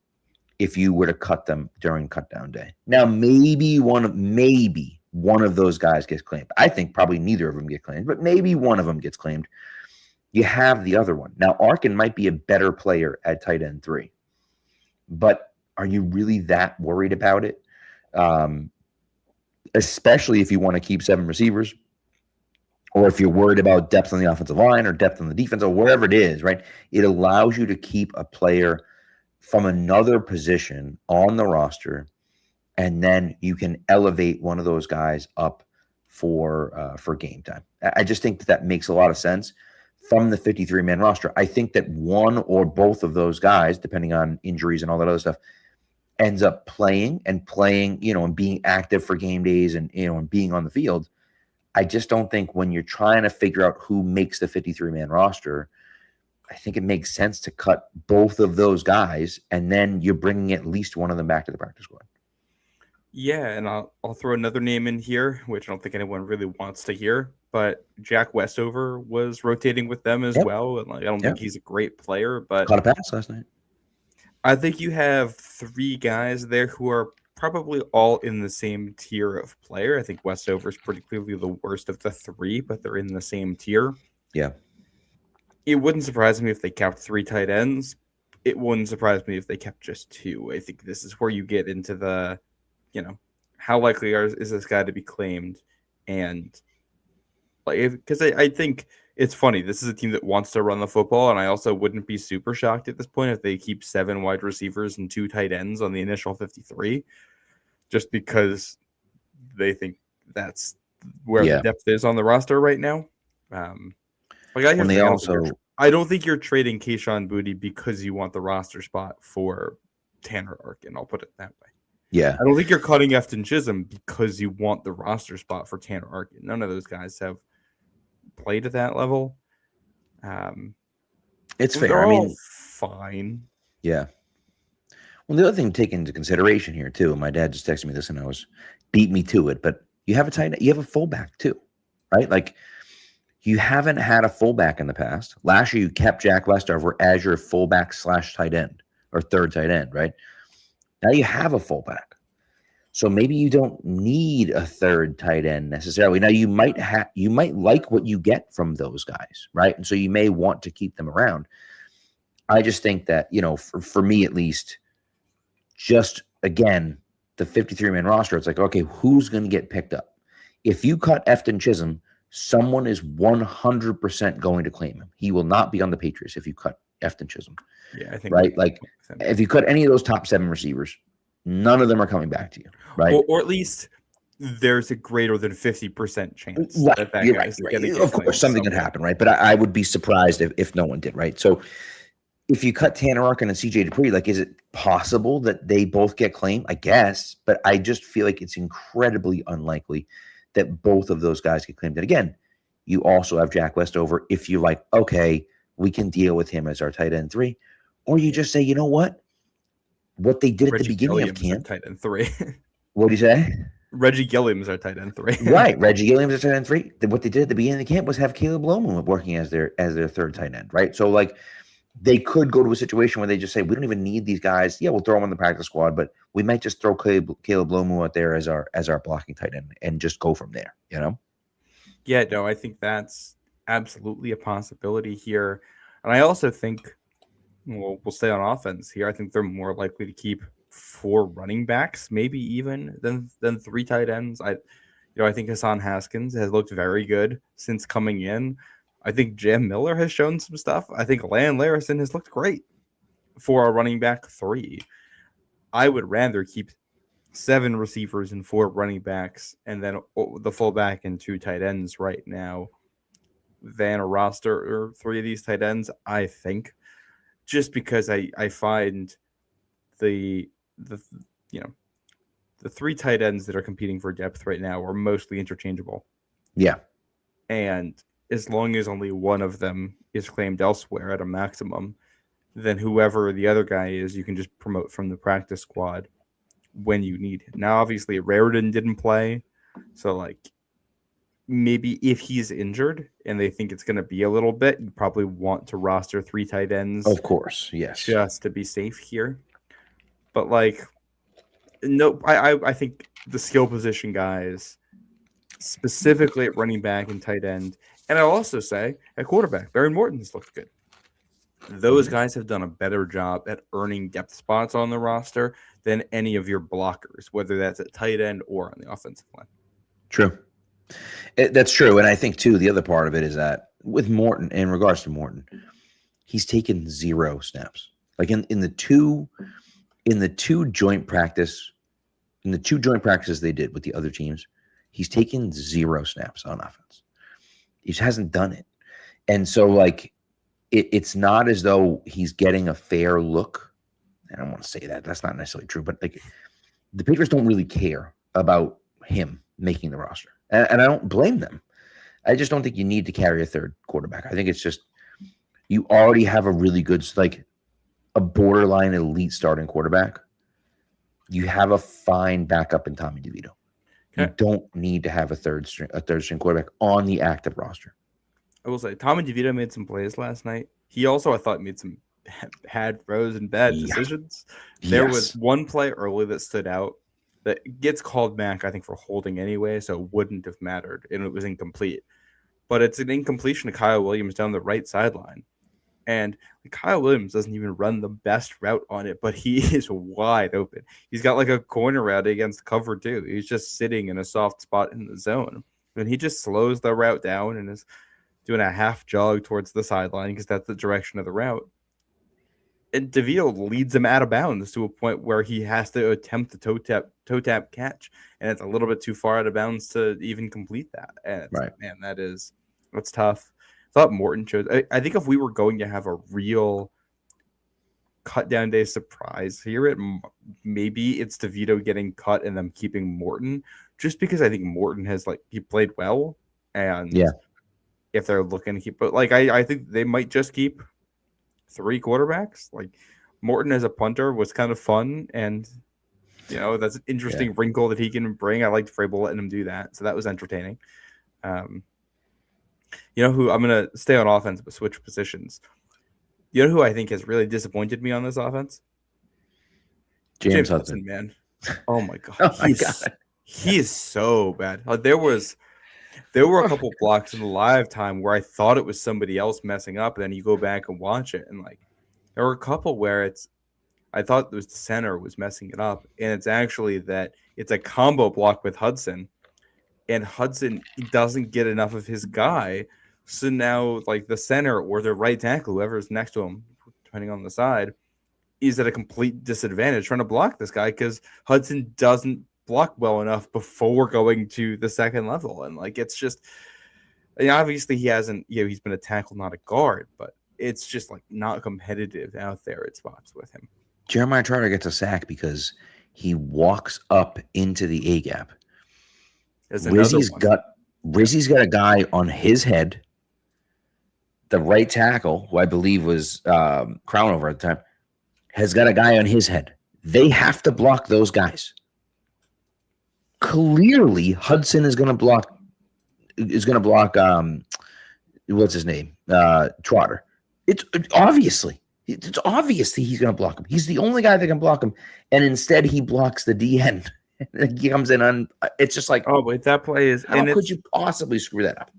if you were to cut them during cutdown day. Now, maybe one of those guys gets claimed. I think probably neither of them get claimed, but maybe one of them gets claimed. You have the other one. Now, Arkin might be a better player at tight end 3, but are you really that worried about it? Especially if you want to keep 7 receivers, or if you're worried about depth on the offensive line or depth on the defense or wherever it is, right? It allows you to keep a player from another position on the roster, and then you can elevate one of those guys up for game time. I just think that makes a lot of sense from the 53-man roster. I think that one or both of those guys, depending on injuries and all that other stuff, ends up playing, and being active for game days and being on the field. I just don't think when you're trying to figure out who makes the 53-man roster, I think it makes sense to cut both of those guys, and then you're bringing at least one of them back to the practice squad. Yeah, and I'll throw another name in here, which I don't think anyone really wants to hear, but Jack Westover was rotating with them as well. And I don't think he's a great player, but caught a pass last night. I think you have 3 guys there who are probably all in the same tier of player. I think Westover is pretty clearly the worst of the 3, but they're in the same tier. Yeah. It wouldn't surprise me if they kept 3 tight ends. It wouldn't surprise me if they kept just 2. I think this is where you get into the, how likely is this guy to be claimed? And because I think it's funny. This is a team that wants to run the football, and I also wouldn't be super shocked at this point if they keep 7 wide receivers and 2 tight ends on the initial 53, just because they think that's where the depth is on the roster right now. I don't think you're trading Kayshon Boutte because you want the roster spot for Tanner Arkin. I'll put it that way. Yeah. I don't think you're cutting Efton Chisholm because you want the roster spot for Tanner Arkin. None of those guys have played at that level. It's fair. I mean, fine. Yeah. Well, the other thing to take into consideration here too, my dad just texted me this and I was beat me to it, but you have a fullback too, right? Like, you haven't had a fullback in the past. Last year, you kept Jack Westover as your fullback / tight end or third tight end, right? Now you have a fullback. So maybe you don't need a third tight end necessarily. Now you might like what you get from those guys, right? And so you may want to keep them around. I just think that, for me at least, just again, the 53-man roster, it's like, okay, who's going to get picked up? If you cut Efton Chisholm, someone is 100% going to claim him. He will not be on the Patriots if you cut Efton Chisholm. Yeah, I think right. Like, if you cut any of those top 7 receivers, none of them are coming back to you, right? Or at least there's a greater than 50% chance Right, that you're guy's right. going to get Of claimed course, something could somewhere. happen, right? But I would be surprised if no one did, right? So if you cut Tanner Arkin and CJ Dupree, like, is it possible that they both get claimed? I guess, but I just feel like it's incredibly unlikely that both of those guys get claimed. And again, you also have Jack Westover if you're like, okay, we can deal with him as our tight end 3. Or you just say, you know what? What they did at the Reggie beginning of Gilliam is our camp. tight end 3. What do you say? Reggie Gilliam is our tight end 3. Right. Reggie Gilliam is tight end 3. What they did at the beginning of the camp was have Caleb Lomu working as their third tight end, right? So, like, they could go to a situation where they just say, we don't even need these guys. Yeah, we'll throw them on the practice squad, but we might just throw Caleb Lomu out there as our blocking tight end and just go from there, you know? Yeah, no, I think that's absolutely a possibility here. And I also think, we'll stay on offense here. I think they're more likely to keep 4 running backs, maybe even than 3 tight ends. I think Hassan Haskins has looked very good since coming in. I think Jam Miller has shown some stuff. I think Lan Larison has looked great for a running back 3. I would rather keep 7 receivers and 4 running backs and then the fullback and 2 tight ends right now than a roster or 3 of these tight ends, I think. Just because I find the 3 tight ends that are competing for depth right now are mostly interchangeable. Yeah. And as long as only one of them is claimed elsewhere at a maximum, then whoever the other guy is, you can just promote from the practice squad when you need it. Now, obviously, Raritan didn't play, so, like, maybe if he's injured and they think it's going to be a little bit, you probably want to roster 3 tight ends. Of course, yes. Just to be safe here. But, like, no, I think the skill position guys, specifically at running back and tight end, and I'll also say at quarterback, Barry Morton's looked good. Those guys have done a better job at earning depth spots on the roster than any of your blockers, whether that's at tight end or on the offensive line. True. That's true. And I think, too, the other part of it is that with Morton, in regards to Morton, he's taken 0 snaps. Like in the two joint practices they did with the other teams, he's taken 0 snaps on offense. He just hasn't done it. And so, like, it's not as though he's getting a fair look. I don't want to say that. That's not necessarily true. But, like, the Patriots don't really care about him making the roster. And I don't blame them. I just don't think you need to carry a third quarterback. I think it's just you already have a really good, like, a borderline elite starting quarterback. You have a fine backup in Tommy DeVito. Okay. You don't need to have a third string quarterback on the active roster. I will say, Tommy DeVito made some plays last night. He also, I thought, made some bad throws and bad decisions. There was one play early that stood out that gets called back, I think, for holding anyway, so it wouldn't have mattered, and it was incomplete. But it's an incompletion to Kyle Williams down the right sideline. And Kyle Williams doesn't even run the best route on it, but he is wide open. He's got like a corner route against cover too. He's just sitting in a soft spot in the zone. And he just slows the route down and is doing a half jog towards the sideline because that's the direction of the route. And DeVito leads him out of bounds to a point where he has to attempt the toe tap catch. And it's a little bit too far out of bounds to even complete that. And right. Man, that's tough. I thought Morton chose. I think if we were going to have a real cut down day surprise here, maybe it's DeVito getting cut and them keeping Morton, just because I think Morton has he played well, and if they're looking to keep, but I think they might just keep 3 quarterbacks. Like Morton as a punter was kind of fun, and that's an interesting wrinkle that he can bring. I liked Vrabel letting him do that, so that was entertaining. You know who I'm going to stay on offense but switch positions. You know who I think has really disappointed me on this offense? James Hudson, man. Oh my god. He is so bad. There were a couple blocks in the live time where I thought it was somebody else messing up, and then you go back and watch it, and there were a couple where I thought it was the center was messing it up, and it's actually that it's a combo block with Hudson. And Hudson doesn't get enough of his guy. So now, the center or the right tackle, whoever's next to him, depending on the side, is at a complete disadvantage trying to block this guy because Hudson doesn't block well enough before going to the second level. And like, it's just, obviously he hasn't, he's been a tackle, not a guard, but it's just like not competitive out there at spots with him. Jeremiah Trotter gets a sack because he walks up into the A gap. Rizzy's got a guy on his head. The right tackle, who I believe was Crownover at the time, has got a guy on his head. They have to block those guys. Clearly, Hudson is going to block. What's his name? Trotter. It's obviously he's going to block him. He's the only guy that can block him, and instead he blocks the DN. He comes in on. It's just like, oh wait, that play is. How could you possibly screw that up?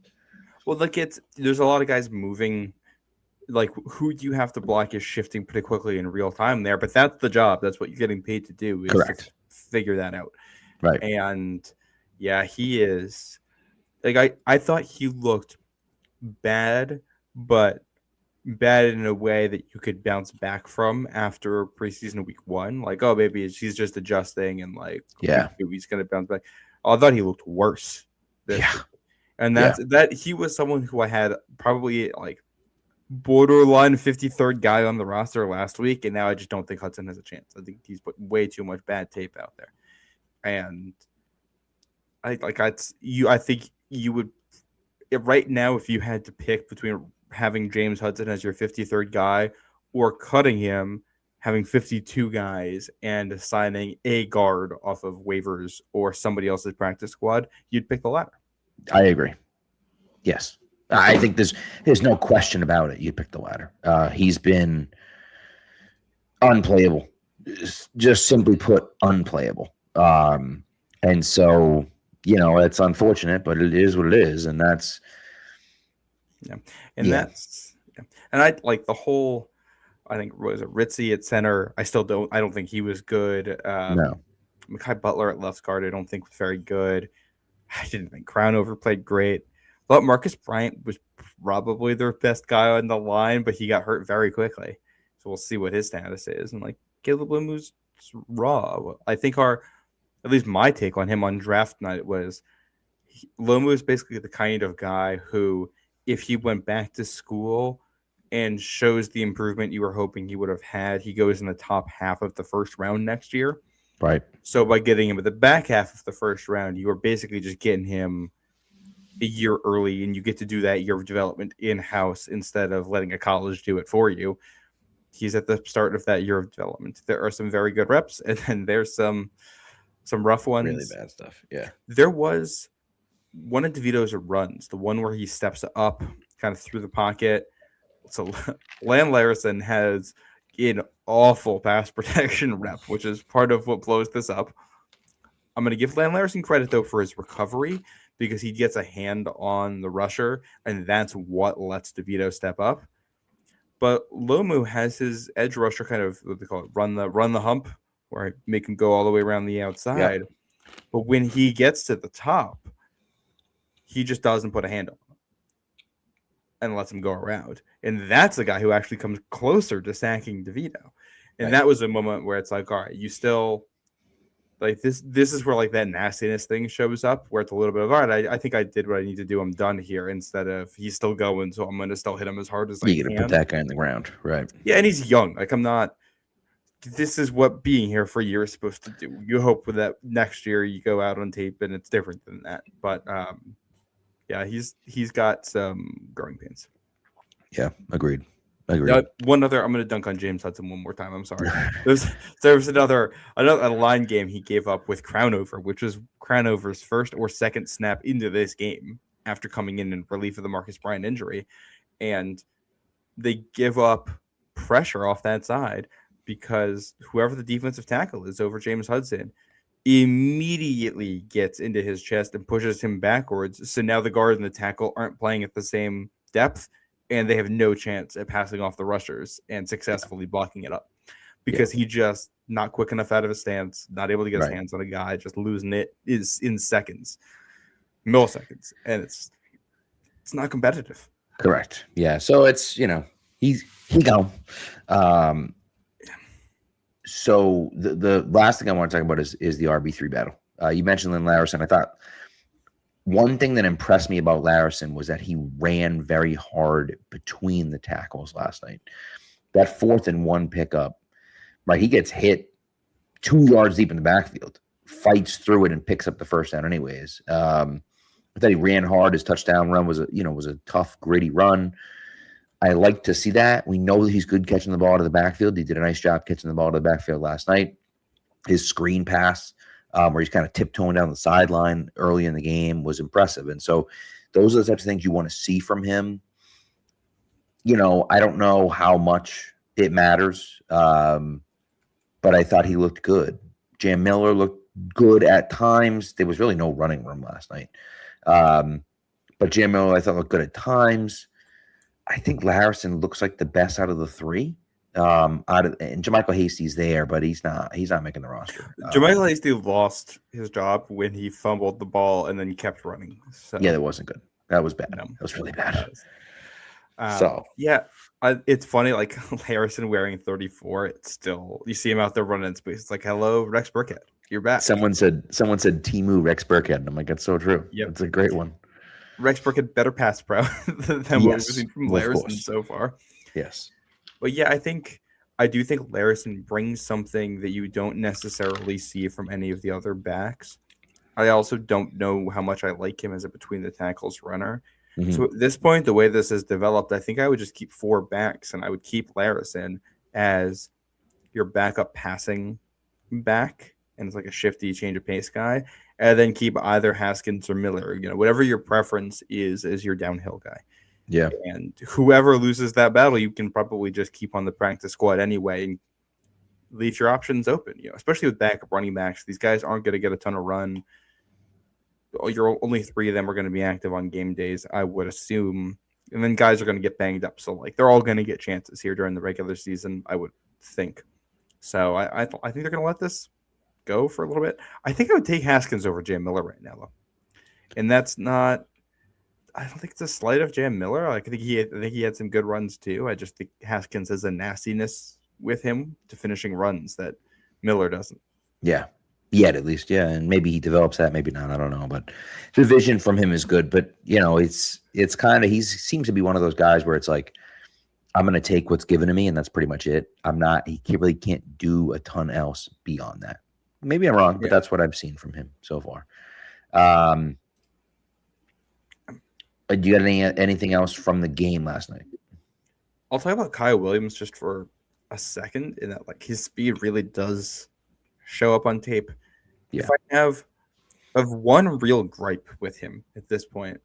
Well, like there's a lot of guys moving. Like who you have to block is shifting pretty quickly in real time there, but that's the job. That's what you're getting paid to do. Is correct. To figure that out. Right. And yeah, he is. Like I thought he looked bad, but bad in a way that you could bounce back from after preseason week 1. Like, oh, maybe he's just adjusting and like, he's going to bounce back. Oh, I thought he looked worse. And that he was someone who I had probably like borderline 53rd guy on the roster last week, and now I just don't think Hudson has a chance. I think he's put way too much bad tape out there, and I think you would right now if you had to pick between having James Hudson as your 53rd guy or cutting him, having 52 guys and assigning a guard off of waivers or somebody else's practice squad, you'd pick the latter. I agree. Yes. I think there's no question about it. You pick the latter. He's been unplayable, just simply put, unplayable. And so, it's unfortunate, but it is what it is. And that's, and I like the whole, I think was it Ritzy at center. I don't think he was good. No. Mekhi Butler at left guard, I don't think was very good. I didn't think Crownover played great. But Marcus Bryant was probably their best guy on the line, but he got hurt very quickly. So we'll see what his status is. And like Caleb Lomu's raw. I think at least my take on him on draft night was Lomu is basically the kind of guy who, if he went back to school and shows the improvement you were hoping he would have had, he goes in the top half of the first round next year. Right. So by getting him at the back half of the first round, you are basically just getting him a year early, and you get to do that year of development in-house instead of letting a college do it for you. He's at the start of that year of development. There are some very good reps, and then there's some rough ones. Really bad stuff. Yeah. There was one of DeVito's runs, the one where he steps up kind of through the pocket. So Lan Larson has an awful pass protection rep, which is part of what blows this up. I'm going to give Lan Larson credit, though, for his recovery, because he gets a hand on the rusher, and that's what lets DeVito step up. But Lomu has his edge rusher kind of, what they call it, run the hump, where I make him go all the way around the outside. Yep. But when he gets to the top, he just doesn't put a hand on him and lets him go around. And that's the guy who actually comes closer to sacking DeVito. And that was a moment where it's like, all right, you still... Like this is where like that nastiness thing shows up, where it's a little bit of, all right, I think I did what I need to do. I'm done here, instead of he's still going, so I'm going to still hit him as hard as I can. You got to put that guy on the ground, right? Yeah, and he's young. Like this is what being here for a year is supposed to do. You hope that next year you go out on tape and it's different than that. But yeah, he's got some growing pains. Yeah, agreed. One other, I'm going to dunk on James Hudson one more time. I'm sorry. There was another line game he gave up with Crownover, which was Crownover's first or second snap into this game after coming in relief of the Marcus Bryant injury. And they give up pressure off that side because whoever the defensive tackle is over James Hudson immediately gets into his chest and pushes him backwards. So now the guard and the tackle aren't playing at the same depth, and they have no chance at passing off the rushers and successfully blocking it up because he just not quick enough out of his stance, not able to get his hands on a guy, just losing it is in milliseconds, and it's not competitive. Correct. Yeah. So it's, he gone. So the last thing I want to talk about is the RB3 battle. You mentioned Lynn Larison. I thought one thing that impressed me about Larison was that he ran very hard between the tackles last night. That 4th and 1 pickup, right? He gets hit 2 yards deep in the backfield, fights through it, and picks up the first down anyways. I thought he ran hard. His touchdown run was a tough, gritty run. I like to see that. We know that he's good catching the ball to the backfield. He did a nice job catching the ball to the backfield last night. His screen pass, where he's kind of tiptoeing down the sideline early in the game, was impressive. And so those are the types of things you want to see from him. I don't know how much it matters, but I thought he looked good. Jam Miller looked good at times. There was really no running room last night. But Jam Miller, I thought, looked good at times. I think Larison looks like the best out of the 3. And JaMychal Hasty's there, but he's not making the roster. JaMychal Hasty lost his job when he fumbled the ball and then kept running. So yeah, that wasn't good. That was bad. No. That was really bad. It's funny, like Harrison wearing 34. It's still, you see him out there running in space. It's like, hello, Rex Burkhead, you're back. Someone said Timu Rex Burkhead. And I'm like, that's so true. Yep. It's a great one. Rex Burkhead better pass pro than what we've seen from Larison so far. Yes. But yeah, I do think Larison brings something that you don't necessarily see from any of the other backs. I also don't know how much I like him as a between the tackles runner. Mm-hmm. So at this point, the way this has developed, I think I would just keep 4 backs, and I would keep Larison as your backup passing back, and it's like a shifty change of pace guy, and then keep either Haskins or Miller, whatever your preference is as your downhill guy. Yeah. And whoever loses that battle, you can probably just keep on the practice squad anyway and leave your options open, especially with backup running backs. These guys aren't going to get a ton of run. Only 3 of them are going to be active on game days, I would assume. And then guys are going to get banged up. So, they're all going to get chances here during the regular season, I would think. So, I think they're going to let this go for a little bit. I think I would take Haskins over Jam Miller right now, though. And that's not... I don't think it's a slight of Jam Miller. I think he had some good runs, too. I just think Haskins has a nastiness with him to finishing runs that Miller doesn't. Yeah. Yet, at least, yeah. And maybe he develops that, maybe not. I don't know. But the vision from him is good. But, it's kind of, he seems to be one of those guys where it's like, I'm going to take what's given to me, and that's pretty much it. He really can't do a ton else beyond that. Maybe I'm wrong, but that's what I've seen from him so far. Do you got anything else from the game last night? I'll talk about Kyle Williams just for a second, in that his speed really does show up on tape. Yeah. If I have one real gripe with him at this point,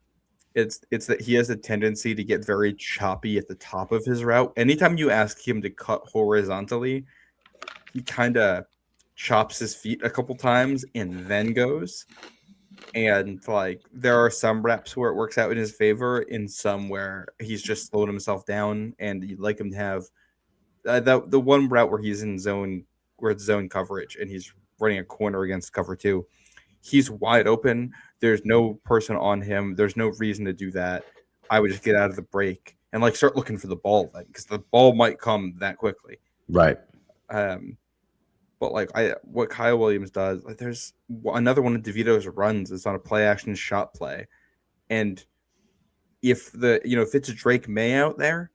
it's that he has a tendency to get very choppy at the top of his route. Anytime you ask him to cut horizontally, he kind of chops his feet a couple times and then goes. And there are some reps where it works out in his favor, and some where he's just slowing himself down. And you'd like him to have the one route where he's in zone, where it's zone coverage, and he's running a corner against cover 2. He's wide open. There's no person on him. There's no reason to do that. I would just get out of the break and start looking for the ball then, because the ball might come that quickly. Right. But what Kyle Williams does, there's another one of DeVito's runs is on a play action shot play. And if if it's Drake May out there,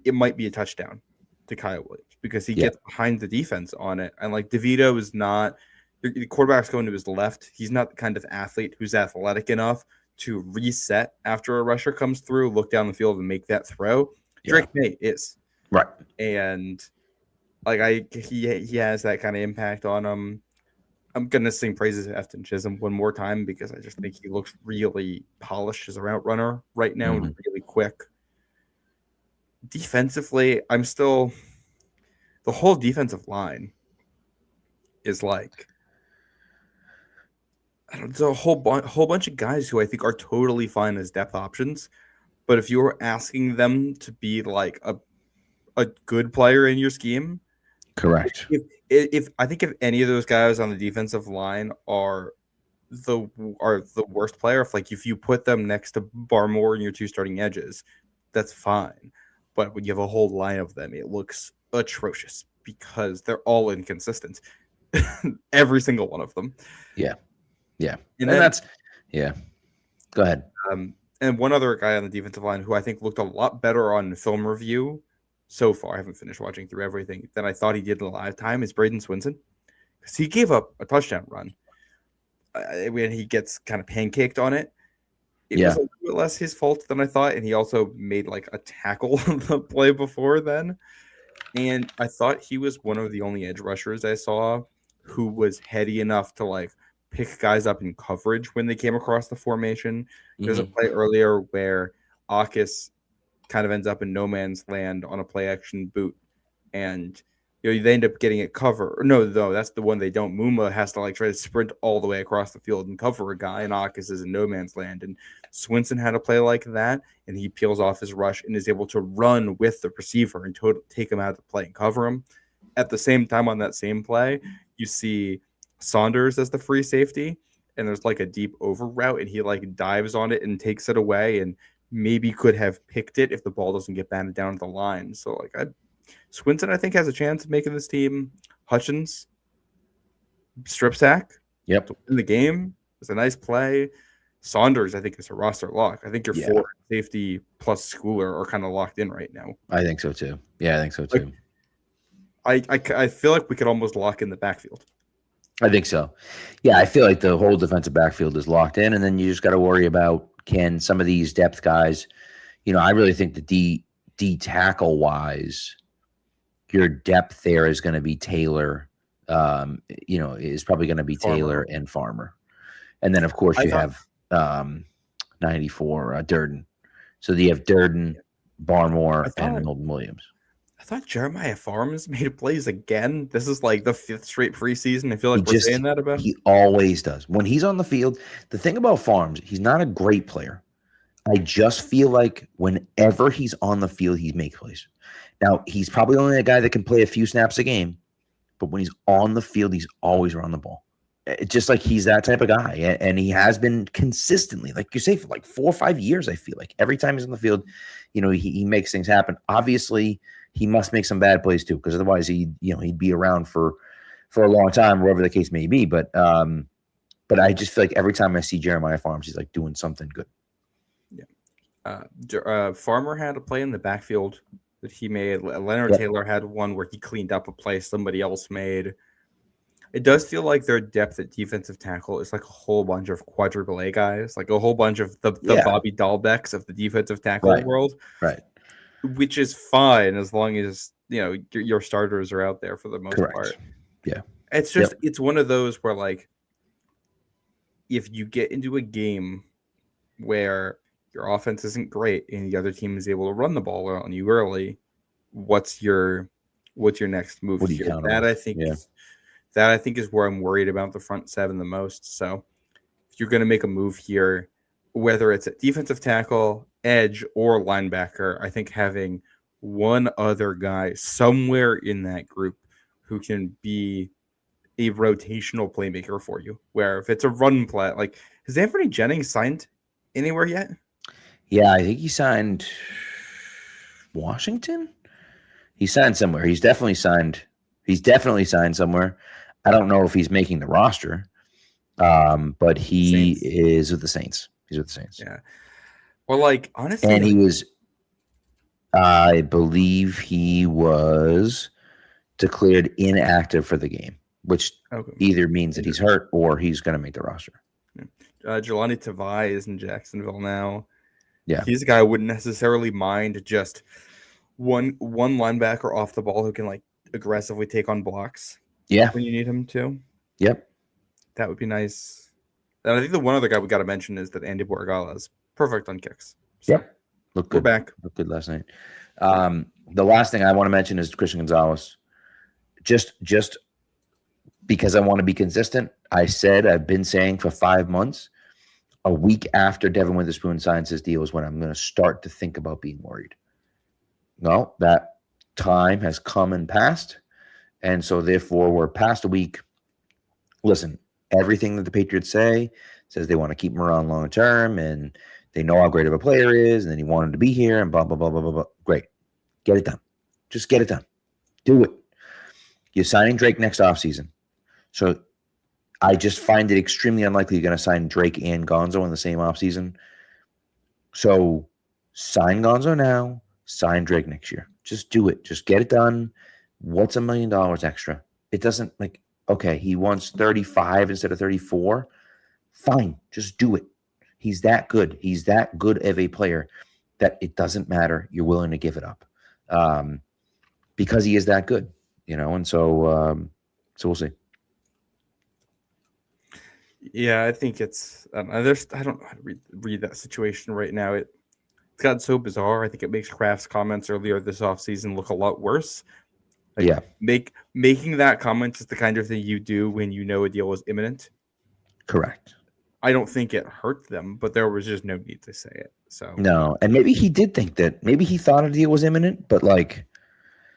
it might be a touchdown to Kyle Williams because he gets behind the defense on it. And DeVito is not, the quarterback's going to his left. He's not the kind of athlete who's athletic enough to reset after a rusher comes through, look down the field and make that throw. Yeah. Drake May is. Right. And he has that kind of impact on him. I'm gonna sing praises to Efton Chisholm one more time because I just think he looks really polished as a route runner right now and really quick. Defensively, the whole defensive line is there's a whole bunch of guys who I think are totally fine as depth options, but if you were asking them to be a good player in your scheme, correct. If I think if any of those guys on the defensive line are the worst player, if you put them next to Barmore and your 2 starting edges, that's fine. But when you have a whole line of them, it looks atrocious because they're all inconsistent. Every single one of them. Yeah. Yeah. And And then, yeah. Go ahead. and one other guy on the defensive line who I think looked a lot better on film review so far. I haven't finished watching through everything than I thought he did in the live time is Braden Swinson, because he gave up a touchdown run when he gets kind of pancaked on it. It was a little bit less his fault than I thought, and he also made like a tackle the play before then. And I thought he was one of the only edge rushers I saw who was heady enough to like pick guys up in coverage when they came across the formation. There's a play earlier where Akis kind of ends up in no man's land on a play action boot, and they end up getting it covered. No, that's the one they don't. Muma has to like try to sprint all the way across the field and cover a guy, and Akis is in no man's land. And Swinson had a play like that, and he peels off his rush and is able to run with the receiver and take him out of the play and cover him. At the same time, on that same play, you see Saunders as the free safety, and there's like a deep over route, and he like dives on it and takes it away, and maybe could have picked it if the ball doesn't get batted down to the line. So like Swinson, I think, has a chance of making this team. Hutchins, strip sack. Yep. In the game, it's a nice play. Saunders, I think, is a roster lock. I think your 4 safety plus Schooler are kind of locked in right now. I think so too. Yeah, I think so too. I feel like we could almost lock in the backfield. I think so. Yeah, I feel like the whole defensive backfield is locked in, and then you just got to worry about, can some of these depth guys, I really think the D tackle wise, your depth there is going to be Taylor, is probably going to be Taylor and Farmer. And then, of course, you have 94, Durden. So you have Durden, Barmore, and Milton Williams. I thought Jeremiah Farms made plays again. This is like the 5th straight preseason. I feel like we're saying that about him. He always does. When he's on the field, the thing about Farms, he's not a great player. I just feel like whenever he's on the field, he makes plays. Now, he's probably only a guy that can play a few snaps a game, but when he's on the field, he's always around the ball. It's just like he's that type of guy, and he has been consistently, like you say, for like 4 or 5 years. I feel like every time he's on the field, he makes things happen. Obviously, he must make some bad plays too, because otherwise he'd be around for a long time, wherever the case may be. But I just feel like every time I see Jeremiah Farms, he's like doing something good. Yeah. Farmer had a play in the backfield that he made. Leonard Taylor had one where he cleaned up a play somebody else made. It does feel like their depth at defensive tackle is like a whole bunch of quadruple A guys, like a whole bunch of the Bobby Dahlbecks of the defensive tackle world. Right. Which is fine as long as, your starters are out there for the most part. Yeah. It's just, it's one of those where like, if you get into a game where your offense isn't great and the other team is able to run the ball on you early, what's your next move here? That I think is where I'm worried about the front seven the most. So if you're going to make a move here, whether it's at defensive tackle, edge, or linebacker, I think having one other guy somewhere in that group who can be a rotational playmaker for you, where if it's a run play, like, has Anthony Jennings signed anywhere yet? Yeah, I think he signed Washington. He signed somewhere. He's definitely signed somewhere. I don't know if he's making the roster, but he is with the Saints. He's with the Saints. Yeah. Well, like, honestly, and he was, I believe he was declared inactive for the game, which either means that he's hurt or he's going to make the roster. Jelani Tavai is in Jacksonville now. Yeah, he's a guy I wouldn't necessarily mind just one linebacker off the ball who can like aggressively take on blocks. Yeah, when you need him to. Yep, that would be nice. And I think the one other guy we got to mention is that Andy Borgala is perfect on kicks. So yep, look good. We're back. Looked good last night. The last thing I want to mention is Christian Gonzalez. Just because I want to be consistent, I've been saying for 5 months, a week after Devin Witherspoon signs his deal is when I'm going to start to think about being worried. Well, that time has come and passed, and so therefore we're past a week. Listen, everything that the Patriots say says they want to keep him around long term, and they know how great of a player he is, and then he wanted to be here, and blah, blah, blah, blah, blah, blah. Great. Get it done. Just get it done. Do it. You're signing Drake next offseason. So I just find it extremely unlikely you're going to sign Drake and Gonzo in the same offseason. So sign Gonzo now, sign Drake next year. Just do it. Just get it done. What's $1 million extra? It doesn't okay, he wants 35 instead of 34. Fine. Just do it. He's that good. He's that good of a player that it doesn't matter. You're willing to give it up because he is that good, and so we'll see. Yeah, I think it's I don't know how to read that situation right now. It's gotten so bizarre. I think it makes Kraft's comments earlier this offseason look a lot worse. Yeah. Making that comment is the kind of thing you do when you know a deal is imminent. Correct. I don't think it hurt them, but there was just no need to say it. So no, and maybe he did think that. Maybe he thought a deal was imminent, but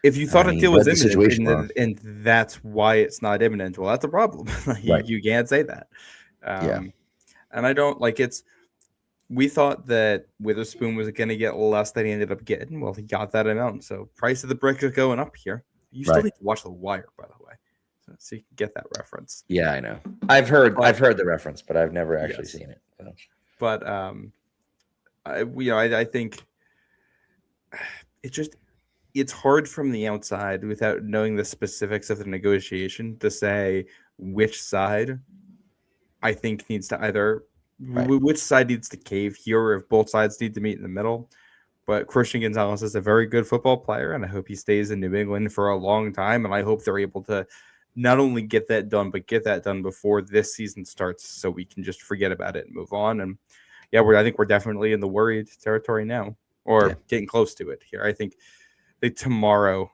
if you thought a deal was imminent and that's why it's not imminent, well, that's a problem. Right. You can't say that. And I don't we thought that Witherspoon was going to get less than he ended up getting. Well, he got that amount. So price of the brick is going up here. You still need to watch The Wire, by the way, so you can get that reference. Yeah, I know. I've heard the reference, but I've never actually seen it. So. But I think it's hard from the outside without knowing the specifics of the negotiation to say which side I think needs to which side needs to cave here, or if both sides need to meet in the middle. But Christian Gonzalez is a very good football player, and I hope he stays in New England for a long time. And I hope they're able to not only get that done, but get that done before this season starts, so we can just forget about it and move on. And I think we're definitely in the worried territory now, or getting close to it here. I think tomorrow,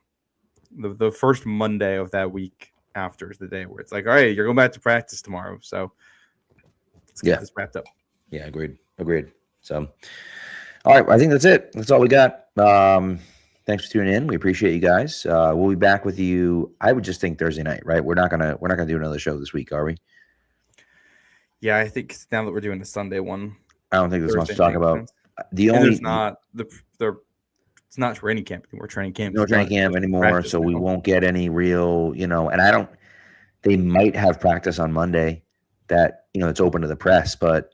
the first Monday of that week after is the day where it's all right, you're going back to practice tomorrow. So let's get this wrapped up. Yeah, agreed. So, all right, I think that's it. That's all we got. Thanks for tuning in. We appreciate you guys. We'll be back with you. I would just think Thursday night, right? We're not gonna do another show this week, are we? Yeah, I think now that we're doing the Sunday one, I don't think there's much to talk about. Sense. It's not training camp anymore. No training camp anymore, so we won't get any real, and they might have practice on Monday that, it's open to the press, but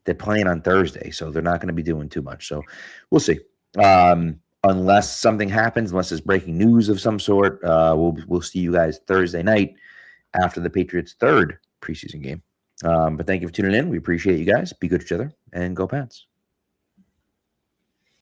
they're playing on Thursday, so they're not going to be doing too much. So we'll see. Unless something happens, unless there's breaking news of some sort, we'll see you guys Thursday night after the Patriots' third preseason game. But thank you for tuning in. We appreciate you guys. Be good to each other, and go Pats.